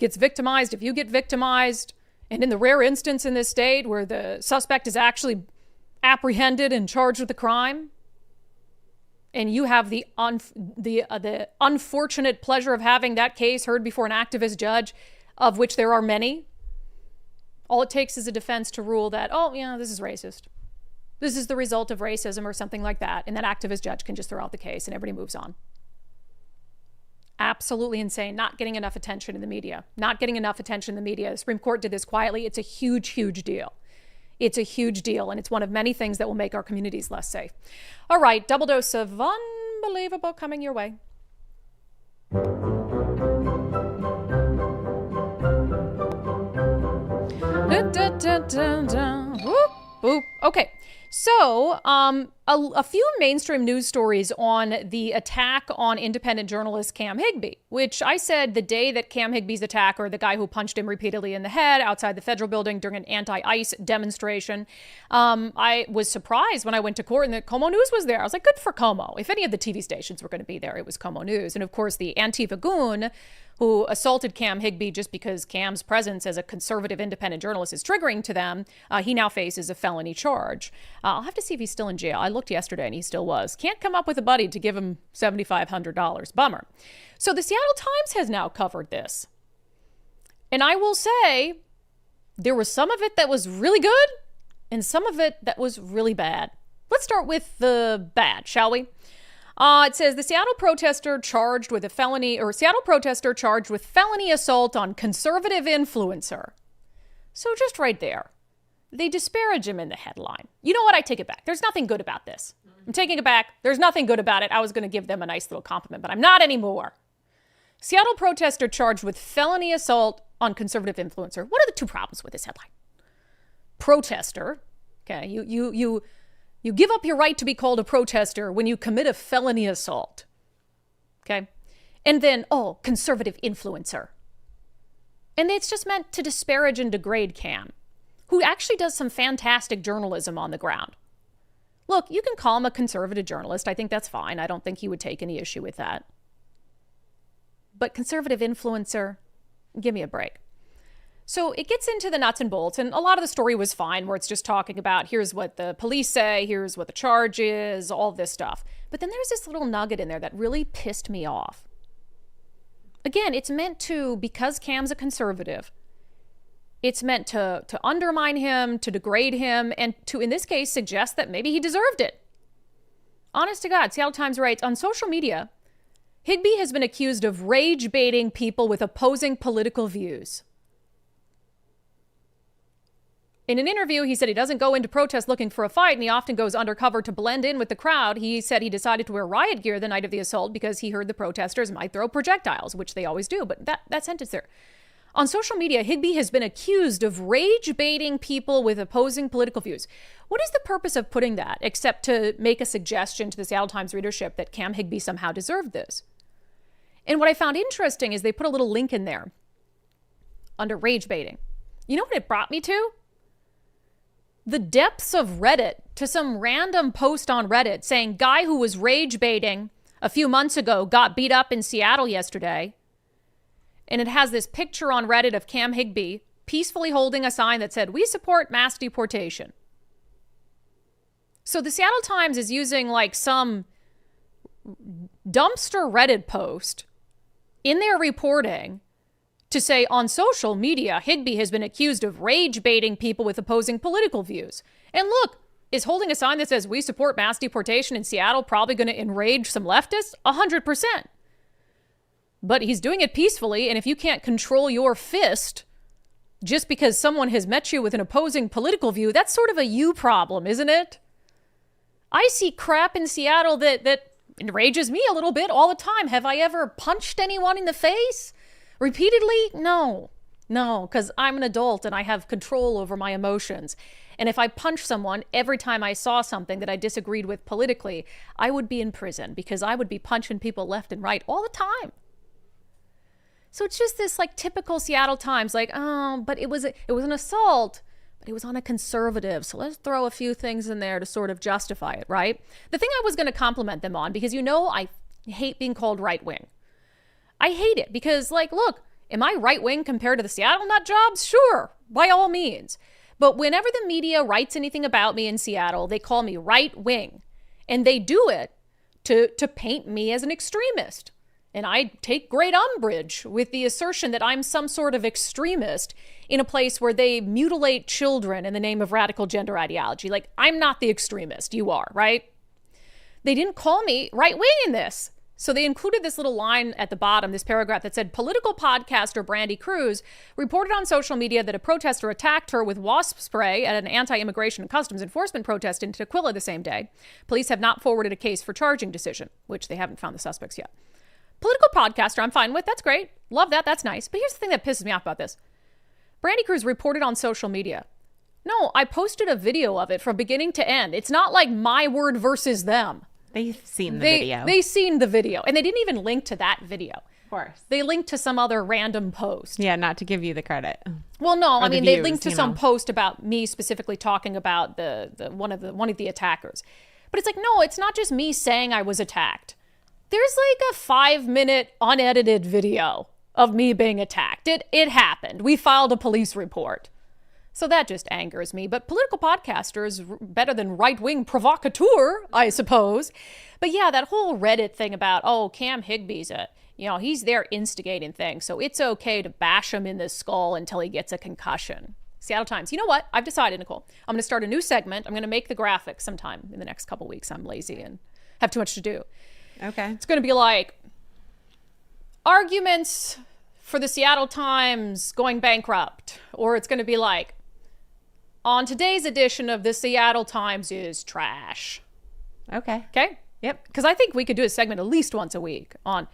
[SPEAKER 1] gets victimized, if you get victimized, and in the rare instance in this state where the suspect is actually apprehended and charged with a crime, and you have the unfortunate pleasure of having that case heard before an activist judge, of which there are many, all it takes is a defense to rule that, oh, yeah, this is racist. This is the result of racism or something like that. And that activist judge can just throw out the case and everybody moves on. Absolutely insane. Not getting enough attention in the media. Not getting enough attention in the media. The Supreme Court did this quietly. It's a huge, huge deal. It's a huge deal, and it's one of many things that will make our communities less safe. All right, double dose of unbelievable coming your way. Whoop, whoop. Okay. So, a few mainstream news stories on the attack on independent journalist Cam Higbee, which I said the day that Cam Higbee's attacker, the guy who punched him repeatedly in the head outside the federal building during an anti-ICE demonstration, I was surprised when I went to court and that Como News was there. I was like, good for Como. If any of the TV stations were going to be there, it was Como News. And of course, the Antifa goon who assaulted Cam Higbee just because Cam's presence as a conservative independent journalist is triggering to them, he now faces a felony charge. I'll have to see if he's still in jail. I looked yesterday and he still was. Can't come up with a buddy to give him $7,500. Bummer. So the Seattle Times has now covered this. And I will say there was some of it that was really good and some of it that was really bad. Let's start with the bad, shall we? It says the Seattle protester charged with felony assault on conservative influencer. So just right there, they disparage him in the headline. You know what? I take it back. There's nothing good about this. I'm taking it back. There's nothing good about it. I was going to give them a nice little compliment, but I'm not anymore. Seattle protester charged with felony assault on conservative influencer. What are the two problems with this headline? Protester. Okay, you give up your right to be called a protester when you commit a felony assault. Okay? And then, conservative influencer. And it's just meant to disparage and degrade Cam, who actually does some fantastic journalism on the ground. Look, you can call him a conservative journalist. I think that's fine. I don't think he would take any issue with that. But conservative influencer, give me a break. So it gets into the nuts and bolts, and a lot of the story was fine, where it's just talking about here's what the police say, here's what the charge is, all this stuff. But then there's this little nugget in there that really pissed me off. Again, it's meant to, because Cam's a conservative, it's meant to undermine him, to degrade him, and to, in this case, suggest that maybe he deserved it. Honest to God, Seattle Times writes, on social media, Higbee has been accused of rage baiting people with opposing political views. In an interview, he said he doesn't go into protest looking for a fight, and he often goes undercover to blend in with the crowd. He said he decided to wear riot gear the night of the assault because he heard the protesters might throw projectiles, which they always do. But that sentence there. On social media, Higbee has been accused of rage baiting people with opposing political views. What is the purpose of putting that, except to make a suggestion to the Seattle Times readership that Cam Higbee somehow deserved this? And what I found interesting is they put a little link in there under rage baiting. You know what it brought me to? The depths of Reddit, to some random post on Reddit saying guy who was rage baiting a few months ago got beat up in Seattle yesterday. And it has this picture on Reddit of Cam Higbee peacefully holding a sign that said, "We support mass deportation." So the Seattle Times is using like some dumpster Reddit post in their reporting to say on social media, Higbee has been accused of rage baiting people with opposing political views. And look, is holding a sign that says we support mass deportation in Seattle probably going to enrage some leftists? 100%. But he's doing it peacefully. And if you can't control your fist just because someone has met you with an opposing political view, that's sort of a you problem, isn't it? I see crap in Seattle that enrages me a little bit all the time. Have I ever punched anyone in the face? Repeatedly? No. No, because I'm an adult and I have control over my emotions. And if I punched someone every time I saw something that I disagreed with politically, I would be in prison because I would be punching people left and right all the time. So it's just this like typical Seattle Times, like, oh, but it was an assault, but it was on a conservative. So let's throw a few things in there to sort of justify it, right? The thing I was going to compliment them on, because I hate being called right wing. I hate it because, like, look, am I right wing compared to the Seattle nut jobs? Sure, by all means. But whenever the media writes anything about me in Seattle, they call me right wing. And they do it to paint me as an extremist. And I take great umbrage with the assertion that I'm some sort of extremist in a place where they mutilate children in the name of radical gender ideology. Like, I'm not the extremist. You are, right? They didn't call me right wing in this. So they included this little line at the bottom, this paragraph that said, political podcaster Brandi Kruse reported on social media that a protester attacked her with wasp spray at an anti-immigration and customs enforcement protest in Tequila the same day. Police have not forwarded a case for charging decision, which they haven't found the suspects yet. Political podcaster, I'm fine with. That's great. Love that. That's nice. But here's the thing that pisses me off about this. Brandi Kruse reported on social media. No, I posted a video of it from beginning to end. It's not like my word versus them.
[SPEAKER 2] They've seen the video.
[SPEAKER 1] They've seen the video. And they didn't even link to that video.
[SPEAKER 2] Of course.
[SPEAKER 1] They linked to some other random post.
[SPEAKER 2] Yeah, not to give you the credit.
[SPEAKER 1] Well, no, I mean, they linked to some
[SPEAKER 2] know.
[SPEAKER 1] post about me specifically talking about the one of the attackers. But it's like, no, it's not just me saying I was attacked. There's like a 5-minute unedited video of me being attacked. It happened. We filed a police report. So that just angers me. But political podcaster is better than right-wing provocateur, I suppose. But yeah, that whole Reddit thing about, oh, Cam Higby's he's there instigating things. So it's okay to bash him in the skull until he gets a concussion. Seattle Times. You know what? I've decided, Nicole. I'm going to start a new segment. I'm going to make the graphics sometime in the next couple weeks. I'm lazy and have too much to do.
[SPEAKER 2] Okay.
[SPEAKER 1] It's going to be like arguments for the Seattle Times going bankrupt. Or it's going to be like, on today's edition of the Seattle Times is trash.
[SPEAKER 2] Okay.
[SPEAKER 1] Okay?
[SPEAKER 2] Yep.
[SPEAKER 1] Because I think we could do a segment at least once a week on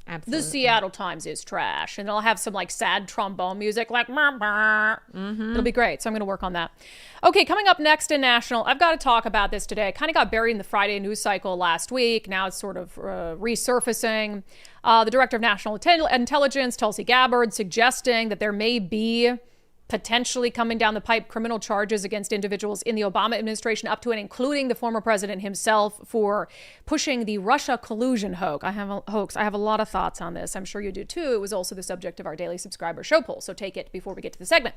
[SPEAKER 2] Absolutely.
[SPEAKER 1] the Seattle Times is trash. And it'll have some like sad trombone music like, It'll be great. So I'm going to work on that. Okay, coming up next in National, I've got to talk about this today. It kind of got buried in the Friday news cycle last week. Now it's sort of resurfacing. The Director of National Intelligence, Tulsi Gabbard, suggesting that there may be potentially coming down the pipe criminal charges against individuals in the Obama administration, up to and including the former president himself, for pushing the Russia collusion hoax. I have a lot of thoughts on this. I'm sure you do too. It was also the subject of our daily subscriber show poll, so take it before we get to the segment.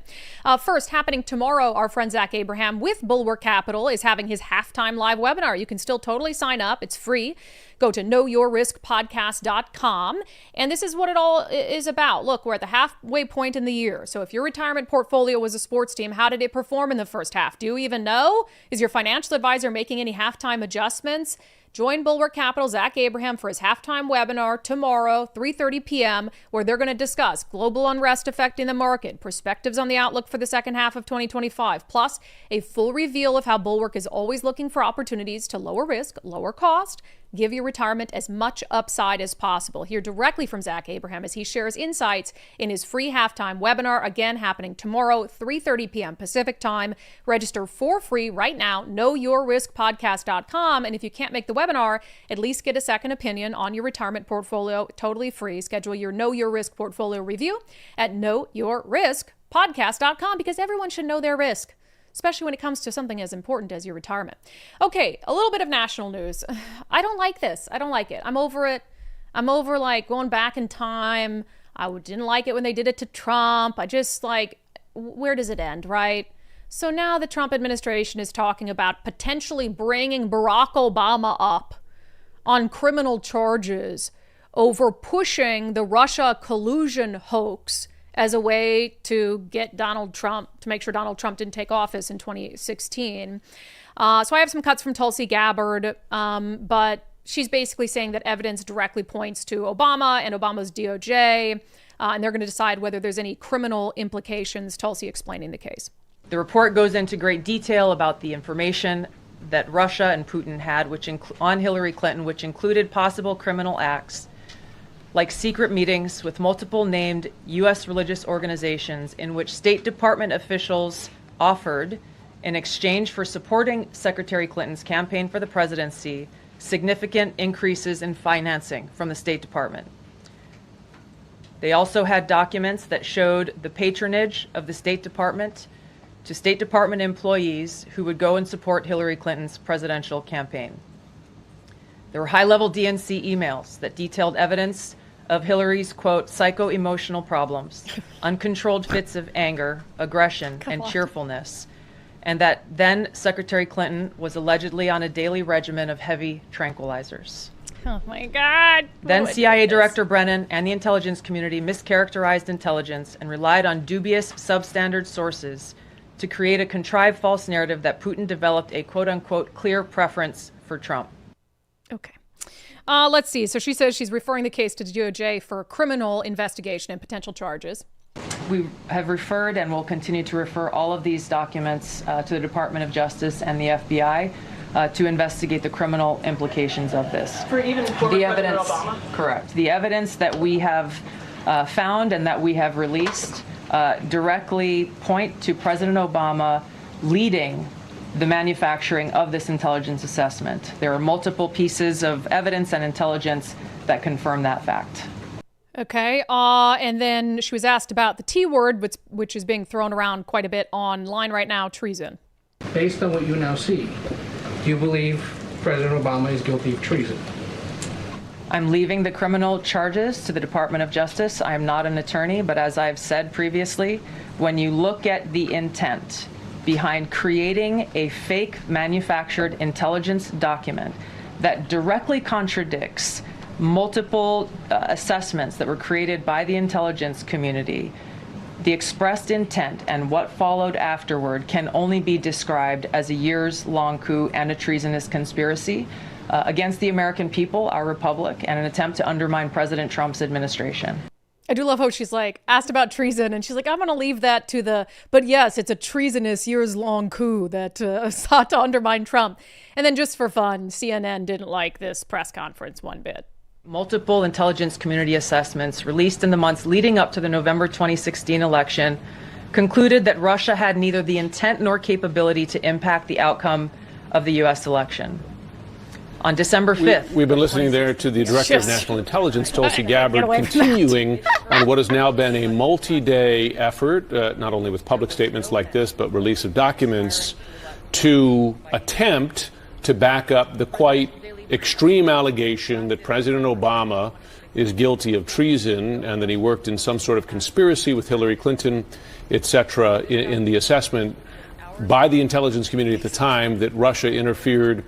[SPEAKER 1] First, happening tomorrow, our friend Zach Abraham with Bulwark Capital is having his halftime live webinar. You can still totally sign up. It's free. Go to knowyourriskpodcast.com. And this is what it all is about. Look, we're at the halfway point in the year. So if your retirement portfolio was a sports team, how did it perform in the first half? Do you even know? Is your financial advisor making any halftime adjustments? Join Bulwark Capital, Zach Abraham, for his halftime webinar tomorrow, 3:30 p.m., where they're going to discuss global unrest affecting the market, perspectives on the outlook for the second half of 2025, plus a full reveal of how Bulwark is always looking for opportunities to lower risk, lower cost, give your retirement as much upside as possible. Hear directly from Zach Abraham as he shares insights in his free halftime webinar, again happening tomorrow, 3:30 p.m. Pacific time. Register for free right now, knowyourriskpodcast.com. And if you can't make the webinar, at least get a second opinion on your retirement portfolio, totally free. Schedule your Know Your Risk portfolio review at knowyourriskpodcast.com, because everyone should know their risk, especially when it comes to something as important as your retirement. Okay, a little bit of national news. I don't like this. I don't like it. I'm over it. I'm over like going back in time. I didn't like it when they did it to Trump. I just like, where does it end, right? So now the Trump administration is talking about potentially bringing Barack Obama up on criminal charges over pushing the Russia collusion hoax as a way to get Donald Trump, to make sure Donald Trump didn't take office in 2016. So I have some cuts from Tulsi Gabbard, but she's basically saying that evidence directly points to Obama and Obama's DOJ, and they're going to decide whether there's any criminal implications. Tulsi explaining the case.
[SPEAKER 4] The report goes into great detail about the information that Russia and Putin had on Hillary Clinton, which included possible criminal acts like secret meetings with multiple named U.S. religious organizations in which State Department officials offered, in exchange for supporting Secretary Clinton's campaign for the presidency, significant increases in financing from the State Department. They also had documents that showed the patronage of the State Department to State Department employees who would go and support Hillary Clinton's presidential campaign. There were high-level DNC emails that detailed evidence of Hillary's, quote, psycho-emotional problems, uncontrolled fits of anger, aggression, and cheerfulness, and that then Secretary Clinton was allegedly on a daily regimen of heavy tranquilizers.
[SPEAKER 1] Oh my God.
[SPEAKER 4] Then CIA Director Brennan and the intelligence community mischaracterized intelligence and relied on dubious substandard sources to create a contrived false narrative that Putin developed a quote-unquote clear preference for Trump.
[SPEAKER 1] Okay. Let's see. So she says she's referring the case to DOJ for criminal investigation and potential charges.
[SPEAKER 4] We have referred and will continue to refer all of these documents to the Department of Justice and the FBI to investigate the criminal implications of this.
[SPEAKER 5] For even former
[SPEAKER 4] The
[SPEAKER 5] President
[SPEAKER 4] evidence,
[SPEAKER 5] Obama?
[SPEAKER 4] correct. The evidence that we have found and that we have released directly point to President Obama leading the manufacturing of this intelligence assessment. There are multiple pieces of evidence and intelligence that confirm that fact.
[SPEAKER 1] Okay. And then she was asked about the T word, which is being thrown around quite a bit online right now, treason.
[SPEAKER 5] Based on what you now see, do you believe President Obama is guilty of treason?
[SPEAKER 4] I'm leaving the criminal charges to the Department of Justice. I am not an attorney, but as I've said previously, when you look at the intent behind creating a fake manufactured intelligence document that directly contradicts multiple assessments that were created by the intelligence community, the expressed intent and what followed afterward can only be described as a years-long coup and a treasonous conspiracy against the American people, our republic, and an attempt to undermine President Trump's administration.
[SPEAKER 1] I do love how she's like asked about treason and she's like, I'm going to leave that to but yes, it's a treasonous years-long coup that sought to undermine Trump. And then just for fun, CNN didn't like this press conference one bit.
[SPEAKER 4] Multiple intelligence community assessments released in the months leading up to the November 2016 election concluded that Russia had neither the intent nor capability to impact the outcome of the U.S. election. On December 5th.
[SPEAKER 6] We've been listening there to the Director of National Intelligence, Tulsi Gabbard, continuing on what has now been a multi-day effort, not only with public statements like this, but release of documents to attempt to back up the quite extreme allegation that President Obama is guilty of treason and that he worked in some sort of conspiracy with Hillary Clinton, etc., in the assessment by the intelligence community at the time that Russia interfered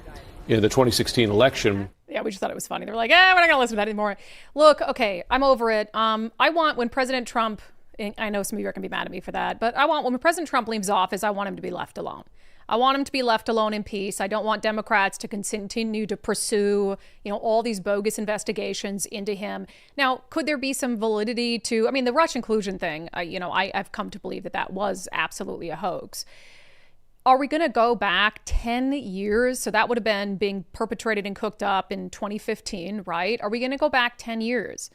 [SPEAKER 6] in the 2016 election.
[SPEAKER 1] Yeah, we just thought it was funny. They were like, we're not going to listen to that anymore. Look, okay, I'm over it. I want when President Trump, I know some of you are going to be mad at me for that, but I want when President Trump leaves office, I want him to be left alone. I want him to be left alone in peace. I don't want Democrats to continue to pursue, all these bogus investigations into him. Now, could there be some validity to, the Russian collusion thing? I've come to believe that was absolutely a hoax. Are we going to go back 10 years? So that would have been being perpetrated and cooked up in 2015, right? Are we going to go back 10 years?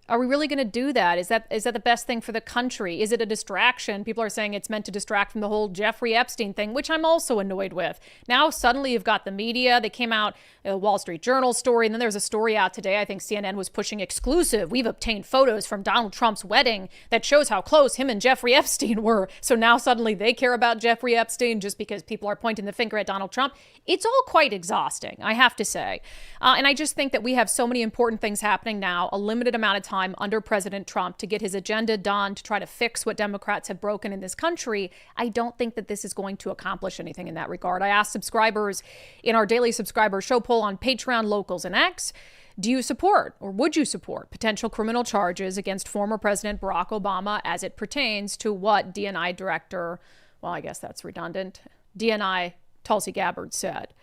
[SPEAKER 1] Are we really going to do that? Is that the best thing for the country? Is it a distraction? People are saying it's meant to distract from the whole Jeffrey Epstein thing, which I'm also annoyed with. Now, suddenly you've got the media. They came out, a Wall Street Journal story, and then there's a story out today. I think CNN was pushing exclusive. We've obtained photos from Donald Trump's wedding that shows how close him and Jeffrey Epstein were. So now suddenly they care about Jeffrey Epstein just because people are pointing the finger at Donald Trump. It's all quite exhausting, I have to say. And I just think that we have so many important things happening now, a limited amount of time under President Trump to get his agenda done, to try to fix what Democrats have broken in this country. I don't think that this is going to accomplish anything in that regard. I asked subscribers in our daily subscriber show poll on Patreon, Locals, and X, do you support or would you support potential criminal charges against former President Barack Obama as it pertains to what DNI Director, well, I guess that's redundant, DNI Tulsi Gabbard said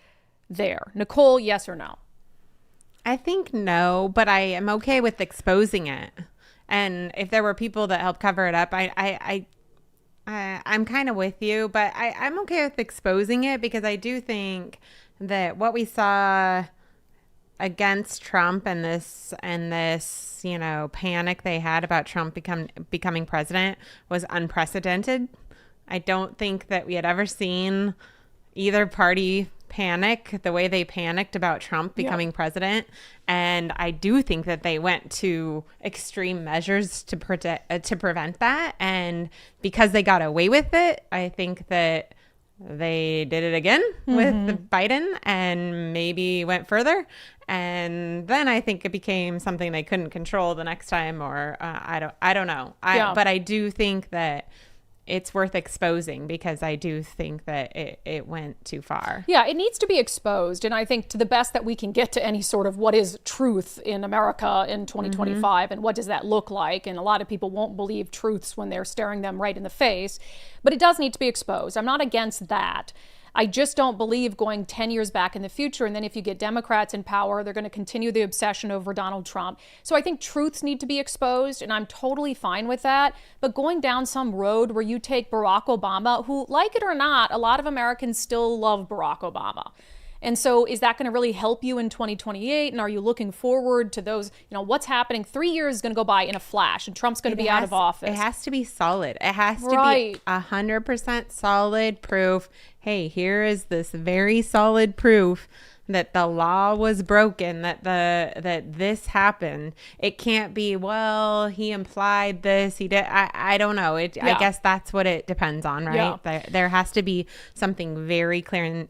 [SPEAKER 1] there. Nicole, yes or no?
[SPEAKER 2] I think no, but I am okay with exposing it. And if there were people that helped cover it up, I'm kind of with you, but I'm okay with exposing it because I do think that what we saw against Trump and this panic they had about Trump becoming president was unprecedented. I don't think that we had ever seen either party panic the way they panicked about Trump becoming president. And I do think that they went to extreme measures to prevent that. And because they got away with it, I think that they did it again with the Biden and maybe went further. And then I think it became something they couldn't control the next time, or I don't know. But I do think that it's worth exposing, because I do think that it went too far.
[SPEAKER 1] Yeah, it needs to be exposed. And I think to the best that we can get to any sort of what is truth in America in 2025 and what does that look like. And a lot of people won't believe truths when they're staring them right in the face. But it does need to be exposed. I'm not against that. I just don't believe going 10 years back in the future. And then if you get Democrats in power, they're going to continue the obsession over Donald Trump. So I think truths need to be exposed, and I'm totally fine with that. But going down some road where you take Barack Obama, who, like it or not, a lot of Americans still love Barack Obama. And so is that going to really help you in 2028? And are you looking forward to those, what's happening? 3 years is going to go by in a flash, and Trump's going to be out of office.
[SPEAKER 2] It has to be solid. It has to be 100% solid proof. Hey, here is this very solid proof that the law was broken, that this happened. It can't be, well, he implied this, he did. I don't know. I guess that's what it depends on, right?
[SPEAKER 1] Yeah.
[SPEAKER 2] There has to be something very clear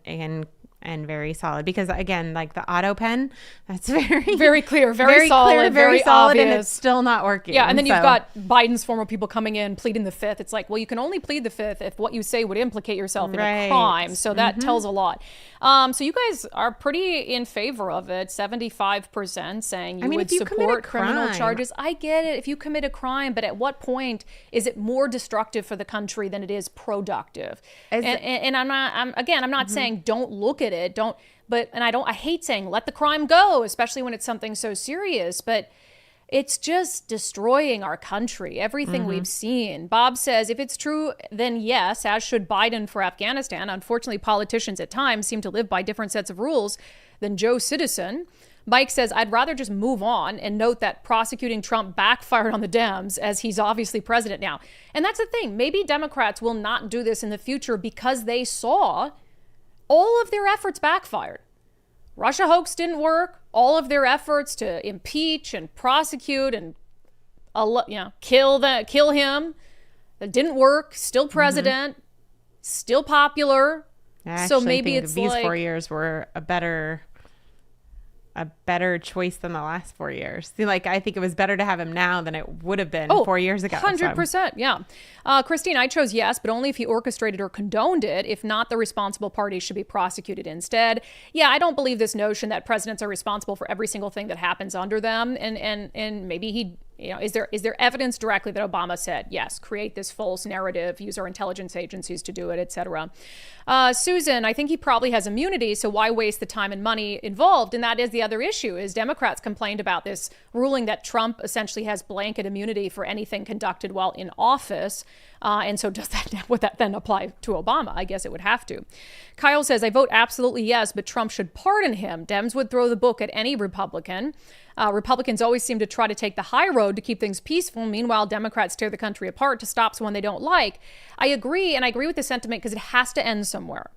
[SPEAKER 2] and very solid, because again, like the auto pen, that's very
[SPEAKER 1] clear, very solid,
[SPEAKER 2] clear,
[SPEAKER 1] very
[SPEAKER 2] solid,
[SPEAKER 1] obvious.
[SPEAKER 2] and it's still not working.
[SPEAKER 1] Yeah, and then you've got Biden's former people coming in pleading the fifth. It's like, well, you can only plead the fifth if what you say would implicate yourself in a crime. So that tells a lot. So you guys are pretty in favor of it. 75% saying you would support criminal charges. I get it if you commit a crime, but at what point is it more destructive for the country than it is productive? And I'm not saying don't look at it, I hate saying let the crime go, especially when it's something so serious, but it's just destroying our country, everything we've seen. Bob says, if it's true, then yes, as should Biden for Afghanistan. Unfortunately, politicians at times seem to live by different sets of rules than Joe Citizen. Mike says, I'd rather just move on and note that prosecuting Trump backfired on the Dems, as he's obviously president now. And that's the thing. Maybe Democrats will not do this in the future because they saw all of their efforts backfired. Russia hoax didn't work. All of their efforts to impeach and prosecute and kill him, that didn't work. Still president, still popular.
[SPEAKER 2] So maybe it's these 4 years were a better choice than the last 4 years. I think it was better to have him now than it would have been 4 years ago.
[SPEAKER 1] 100%, yeah. Christine, I chose yes, but only if he orchestrated or condoned it. If not, the responsible party should be prosecuted instead. Yeah, I don't believe this notion that presidents are responsible for every single thing that happens under them. And maybe he, is there evidence directly that Obama said, yes, create this false narrative, use our intelligence agencies to do it, etc. Susan, I think he probably has immunity, so why waste the time and money involved? And that is the other issue, is Democrats complained about this ruling that Trump essentially has blanket immunity for anything conducted while in office. And so would that then apply to Obama? I guess it would have to. Kyle says, I vote absolutely yes, but Trump should pardon him. Dems would throw the book at any Republican. Republicans always seem to try to take the high road to keep things peaceful. Meanwhile, Democrats tear the country apart to stop someone they don't like. I agree, and I agree with the sentiment because it has to end somewhere.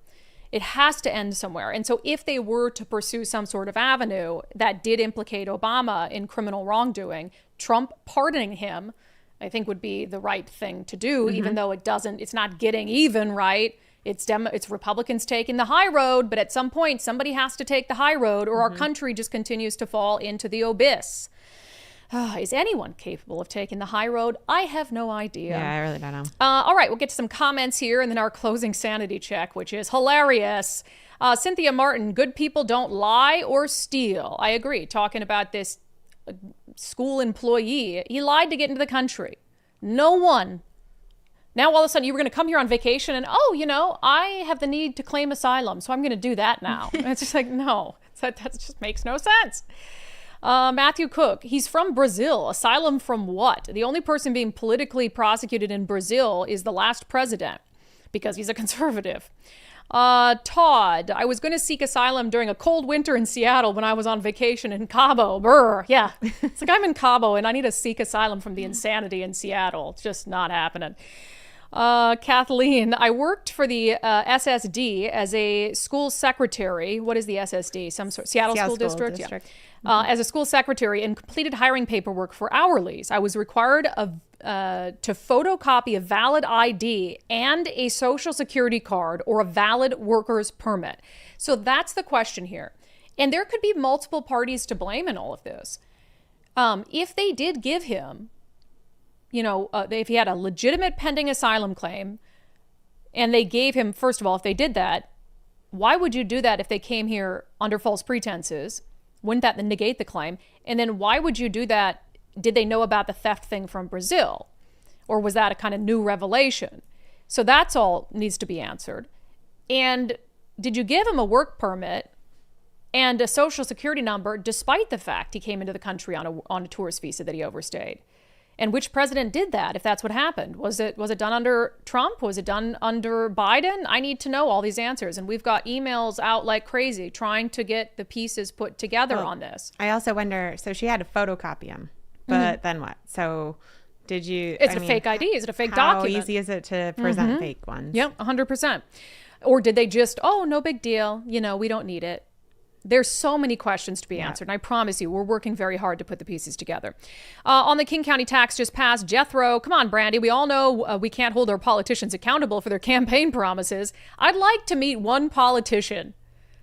[SPEAKER 1] It has to end somewhere. And so if they were to pursue some sort of avenue that did implicate Obama in criminal wrongdoing, Trump pardoning him, I think would be the right thing to do, even though it's not getting even right. It's Republicans taking the high road, but at some point, somebody has to take the high road, or our country just continues to fall into the abyss. Is anyone capable of taking the high road? I have no idea.
[SPEAKER 2] Yeah, I really don't know.
[SPEAKER 1] All right, we'll get to some comments here, and then our closing sanity check, which is hilarious. Cynthia Martin, good people don't lie or steal. I agree. Talking about this school employee, he lied to get into the country. No one. Now, all of a sudden, you were going to come here on vacation and, I have the need to claim asylum, so I'm going to do that now. And it's just like, no, that just makes no sense. Matthew Cook, he's from Brazil. Asylum from what? The only person being politically prosecuted in Brazil is the last president because he's a conservative. Todd, I was going to seek asylum during a cold winter in Seattle when I was on vacation in Cabo. Brr, yeah. It's like I'm in Cabo and I need to seek asylum from the insanity in Seattle. It's just not happening. Kathleen, I worked for the SSD as a school secretary. What is the SSD? Some sort Seattle School District? Yeah. As a school secretary and completed hiring paperwork for hourlies. I was required to photocopy a valid ID and a social security card or a valid worker's permit. So that's the question here. And there could be multiple parties to blame in all of this. If they did give him, if he had a legitimate pending asylum claim and they gave him, first of all, if they did that, why would you do that if they came here under false pretenses? Wouldn't that negate the claim? And then why would you do that? Did they know about the theft thing from Brazil? Or was that a kind of new revelation? So that's all needs to be answered. And did you give him a work permit and a social security number despite the fact he came into the country on a tourist visa that he overstayed? And which president did that, if that's what happened? Was it done under Trump? Was it done under Biden? I need to know all these answers. And we've got emails out like crazy trying to get the pieces put together on this.
[SPEAKER 2] I also wonder, so she had to photocopy him, but then what? So did you...
[SPEAKER 1] It's a fake ID. Is it a fake document?
[SPEAKER 2] How easy is it to present fake ones?
[SPEAKER 1] Yep, 100%. Or did they just, no big deal. We don't need it. There's so many questions to be answered. And I promise you, we're working very hard to put the pieces together. On the King County tax just passed, Jethro, come on, Brandi. We all know we can't hold our politicians accountable for their campaign promises. I'd like to meet one politician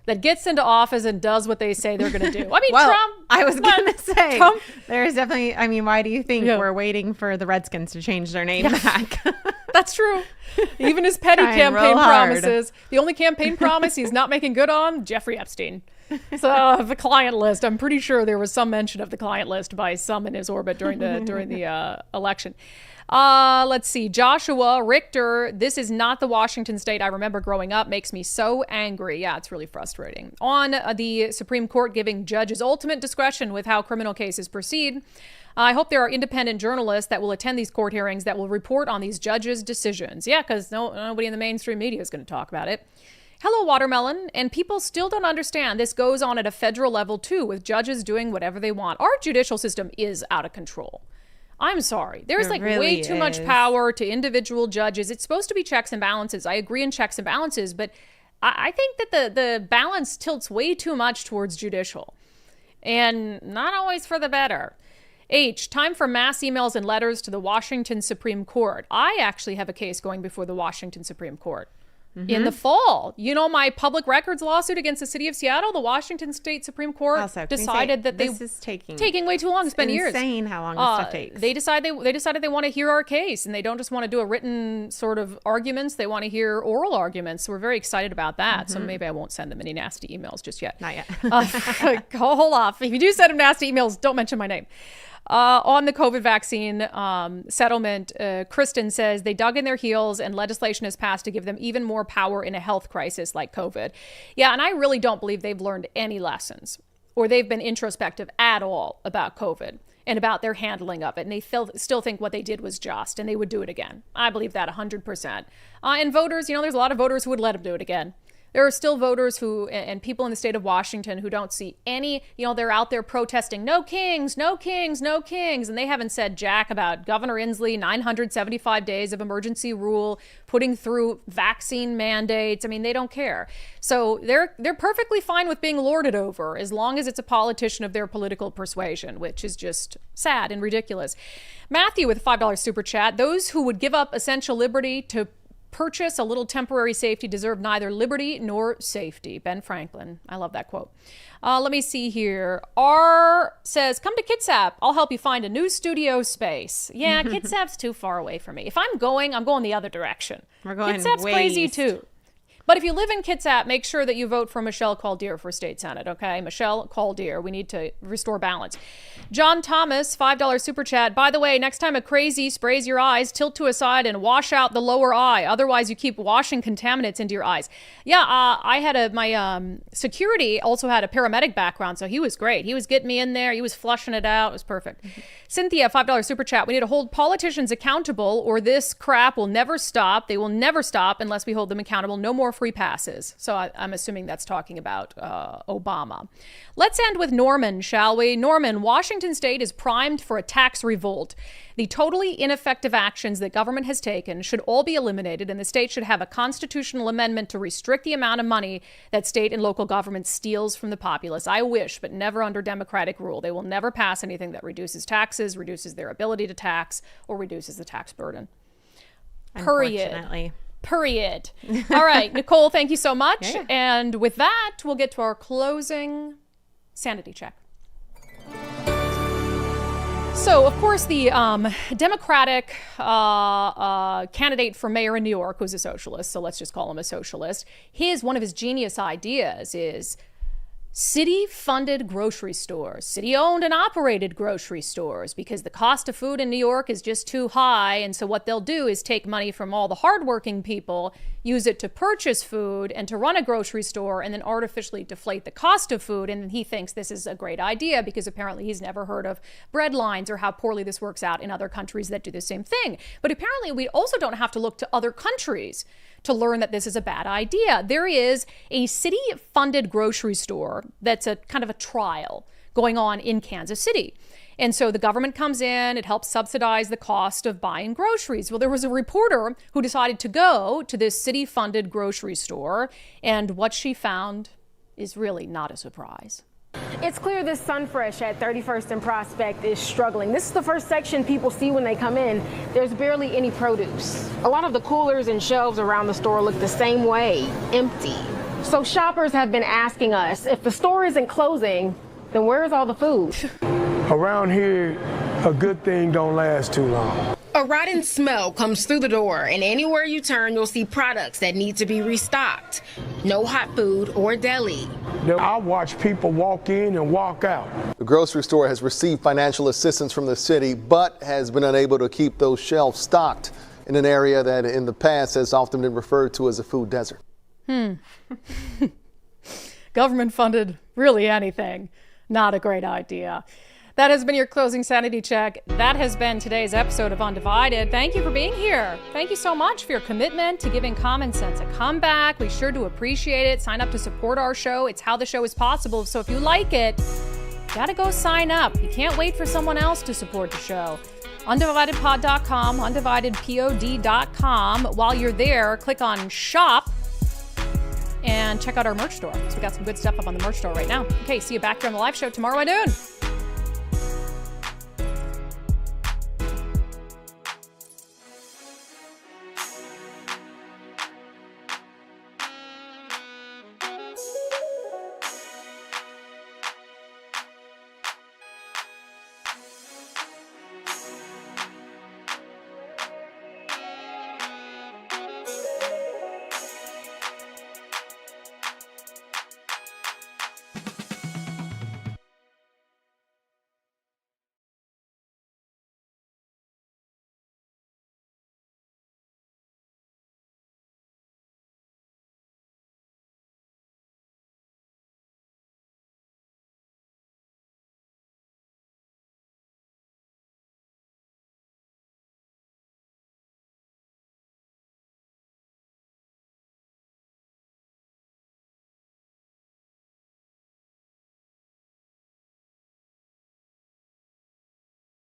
[SPEAKER 1] that gets into office and does what they say they're going to do. I mean, Trump.
[SPEAKER 2] I was going to say,
[SPEAKER 1] Trump.
[SPEAKER 2] There's definitely, why do you think we're waiting for the Redskins to change their name back?
[SPEAKER 1] That's true. Even his petty campaign promises. The only campaign promise he's not making good on, Jeffrey Epstein. So the client list, I'm pretty sure there was some mention of the client list by some in his orbit during the election. Let's see. Joshua Richter, this is not the Washington state I remember growing up. Makes me so angry. Yeah, it's really frustrating. On the Supreme Court giving judges ultimate discretion with how criminal cases proceed. I hope there are independent journalists that will attend these court hearings that will report on these judges' decisions. Yeah, because nobody in the mainstream media is going to talk about it. Hello, Watermelon. And people still don't understand this goes on at a federal level, too, with judges doing whatever they want. Our judicial system is out of control. I'm sorry. There's way too much power to individual judges. It's supposed to be checks and balances. I agree in checks and balances, but I think that the balance tilts way too much towards judicial and not always for the better. H, time for mass emails and letters to the Washington Supreme Court. I actually have a case going before the Washington Supreme Court. In the fall. My public records lawsuit against the city of Seattle, the Washington State Supreme Court decided that
[SPEAKER 2] this is taking
[SPEAKER 1] way too long. It's been years.
[SPEAKER 2] Insane how long this stuff takes.
[SPEAKER 1] They decided they want to hear our case, and they don't just want to do a written sort of arguments. They want to hear oral arguments. So we're very excited about that. So maybe I won't send them any nasty emails just yet.
[SPEAKER 2] Not yet.
[SPEAKER 1] Hold off. If you do send them nasty emails, don't mention my name. On the COVID vaccine settlement, Kristen says they dug in their heels and legislation has passed to give them even more power in a health crisis like COVID. Yeah, and I really don't believe they've learned any lessons or they've been introspective at all about COVID and about their handling of it. And they still think what they did was just and they would do it again. I believe that 100%. And voters, there's a lot of voters who would let them do it again. There are still voters who, and people in the state of Washington who don't see any, they're out there protesting, no kings, no kings, no kings. And they haven't said jack about Governor Inslee, 975 days of emergency rule, putting through vaccine mandates. They don't care. So they're perfectly fine with being lorded over as long as it's a politician of their political persuasion, which is just sad and ridiculous. Matthew with a $5 super chat. Those who would give up essential liberty to purchase a little temporary safety deserve neither liberty nor safety. Ben Franklin. I love that quote. Let me see here. R says, come to Kitsap. I'll help you find a new studio space. Yeah, Kitsap's too far away for me. If I'm going the other direction.
[SPEAKER 2] We're going
[SPEAKER 1] Kitsap's crazy too. But if you live in Kitsap, make sure that you vote for Michelle Caldier for state senate, okay? Michelle Caldier. We need to restore balance. John Thomas, $5 super chat. By the way, next time a crazy sprays your eyes, tilt to a side and wash out the lower eye. Otherwise, you keep washing contaminants into your eyes. Yeah, I had my security also had a paramedic background, so he was great. He was getting me in there. He was flushing it out. It was perfect. Cynthia, $5 super chat. We need to hold politicians accountable or this crap will never stop. They will never stop unless we hold them accountable. No more more free passes. So I'm assuming that's talking about Obama. Let's end with Norman, shall we? Norman, Washington state is primed for a tax revolt. The totally ineffective actions that government has taken should all be eliminated, and the state should have a constitutional amendment to restrict the amount of money that state and local government steals from the populace. I wish, but never under Democratic rule. They will never pass anything that reduces taxes, reduces their ability to tax, or reduces the tax burden.
[SPEAKER 2] Unfortunately.
[SPEAKER 1] Period. All right, Nicole, thank you so much.
[SPEAKER 2] Yeah.
[SPEAKER 1] And with that, we'll get to our closing sanity check. So, of course, the Democratic candidate for mayor in New York, who's a socialist, so let's just call him a socialist, one of his genius ideas is city-funded grocery stores, city-owned and operated grocery stores, because the cost of food in New York is just too high. And so what they'll do is take money from all the hardworking people, use it to purchase food and to run a grocery store, and then artificially deflate the cost of food. And he thinks this is a great idea because apparently he's never heard of bread lines or how poorly this works out in other countries that do the same thing. But apparently we also don't have to look to other countries to learn that this is a bad idea. There is a city-funded grocery store that's a kind of a trial going on in Kansas City. And so the government comes in, it helps subsidize the cost of buying groceries. Well, there was a reporter who decided to go to this city-funded grocery store, and what she found is really not a surprise.
[SPEAKER 7] It's clear this Sunfresh at 31st and Prospect is struggling. This is the first section people see when they come in. There's barely any produce. A lot of the coolers and shelves around the store look the same way, empty. So shoppers have been asking us, if the store isn't closing, then where's all the food?
[SPEAKER 8] Around here, a good thing don't last too long.
[SPEAKER 7] A rotten smell comes through the door, and anywhere you turn, you'll see products that need to be restocked. No hot food or deli.
[SPEAKER 8] I watch people walk in and walk out.
[SPEAKER 9] The grocery store has received financial assistance from the city, but has been unable to keep those shelves stocked in an area that in the past has often been referred to as a food desert.
[SPEAKER 1] Government funded really anything. Not a great idea. That has been your closing sanity check. That has been today's episode of Undivided. Thank you for being here. Thank you so much for your commitment to giving common sense a comeback. We sure do appreciate it. Sign up to support our show. It's how the show is possible. So if you like it, you gotta go sign up. You can't wait for someone else to support the show. undividedpod.com, undividedpod.com. While you're there, click on shop and check out our merch store. So we got some good stuff up on the merch store right now. Okay, see you back here on the live show tomorrow at noon.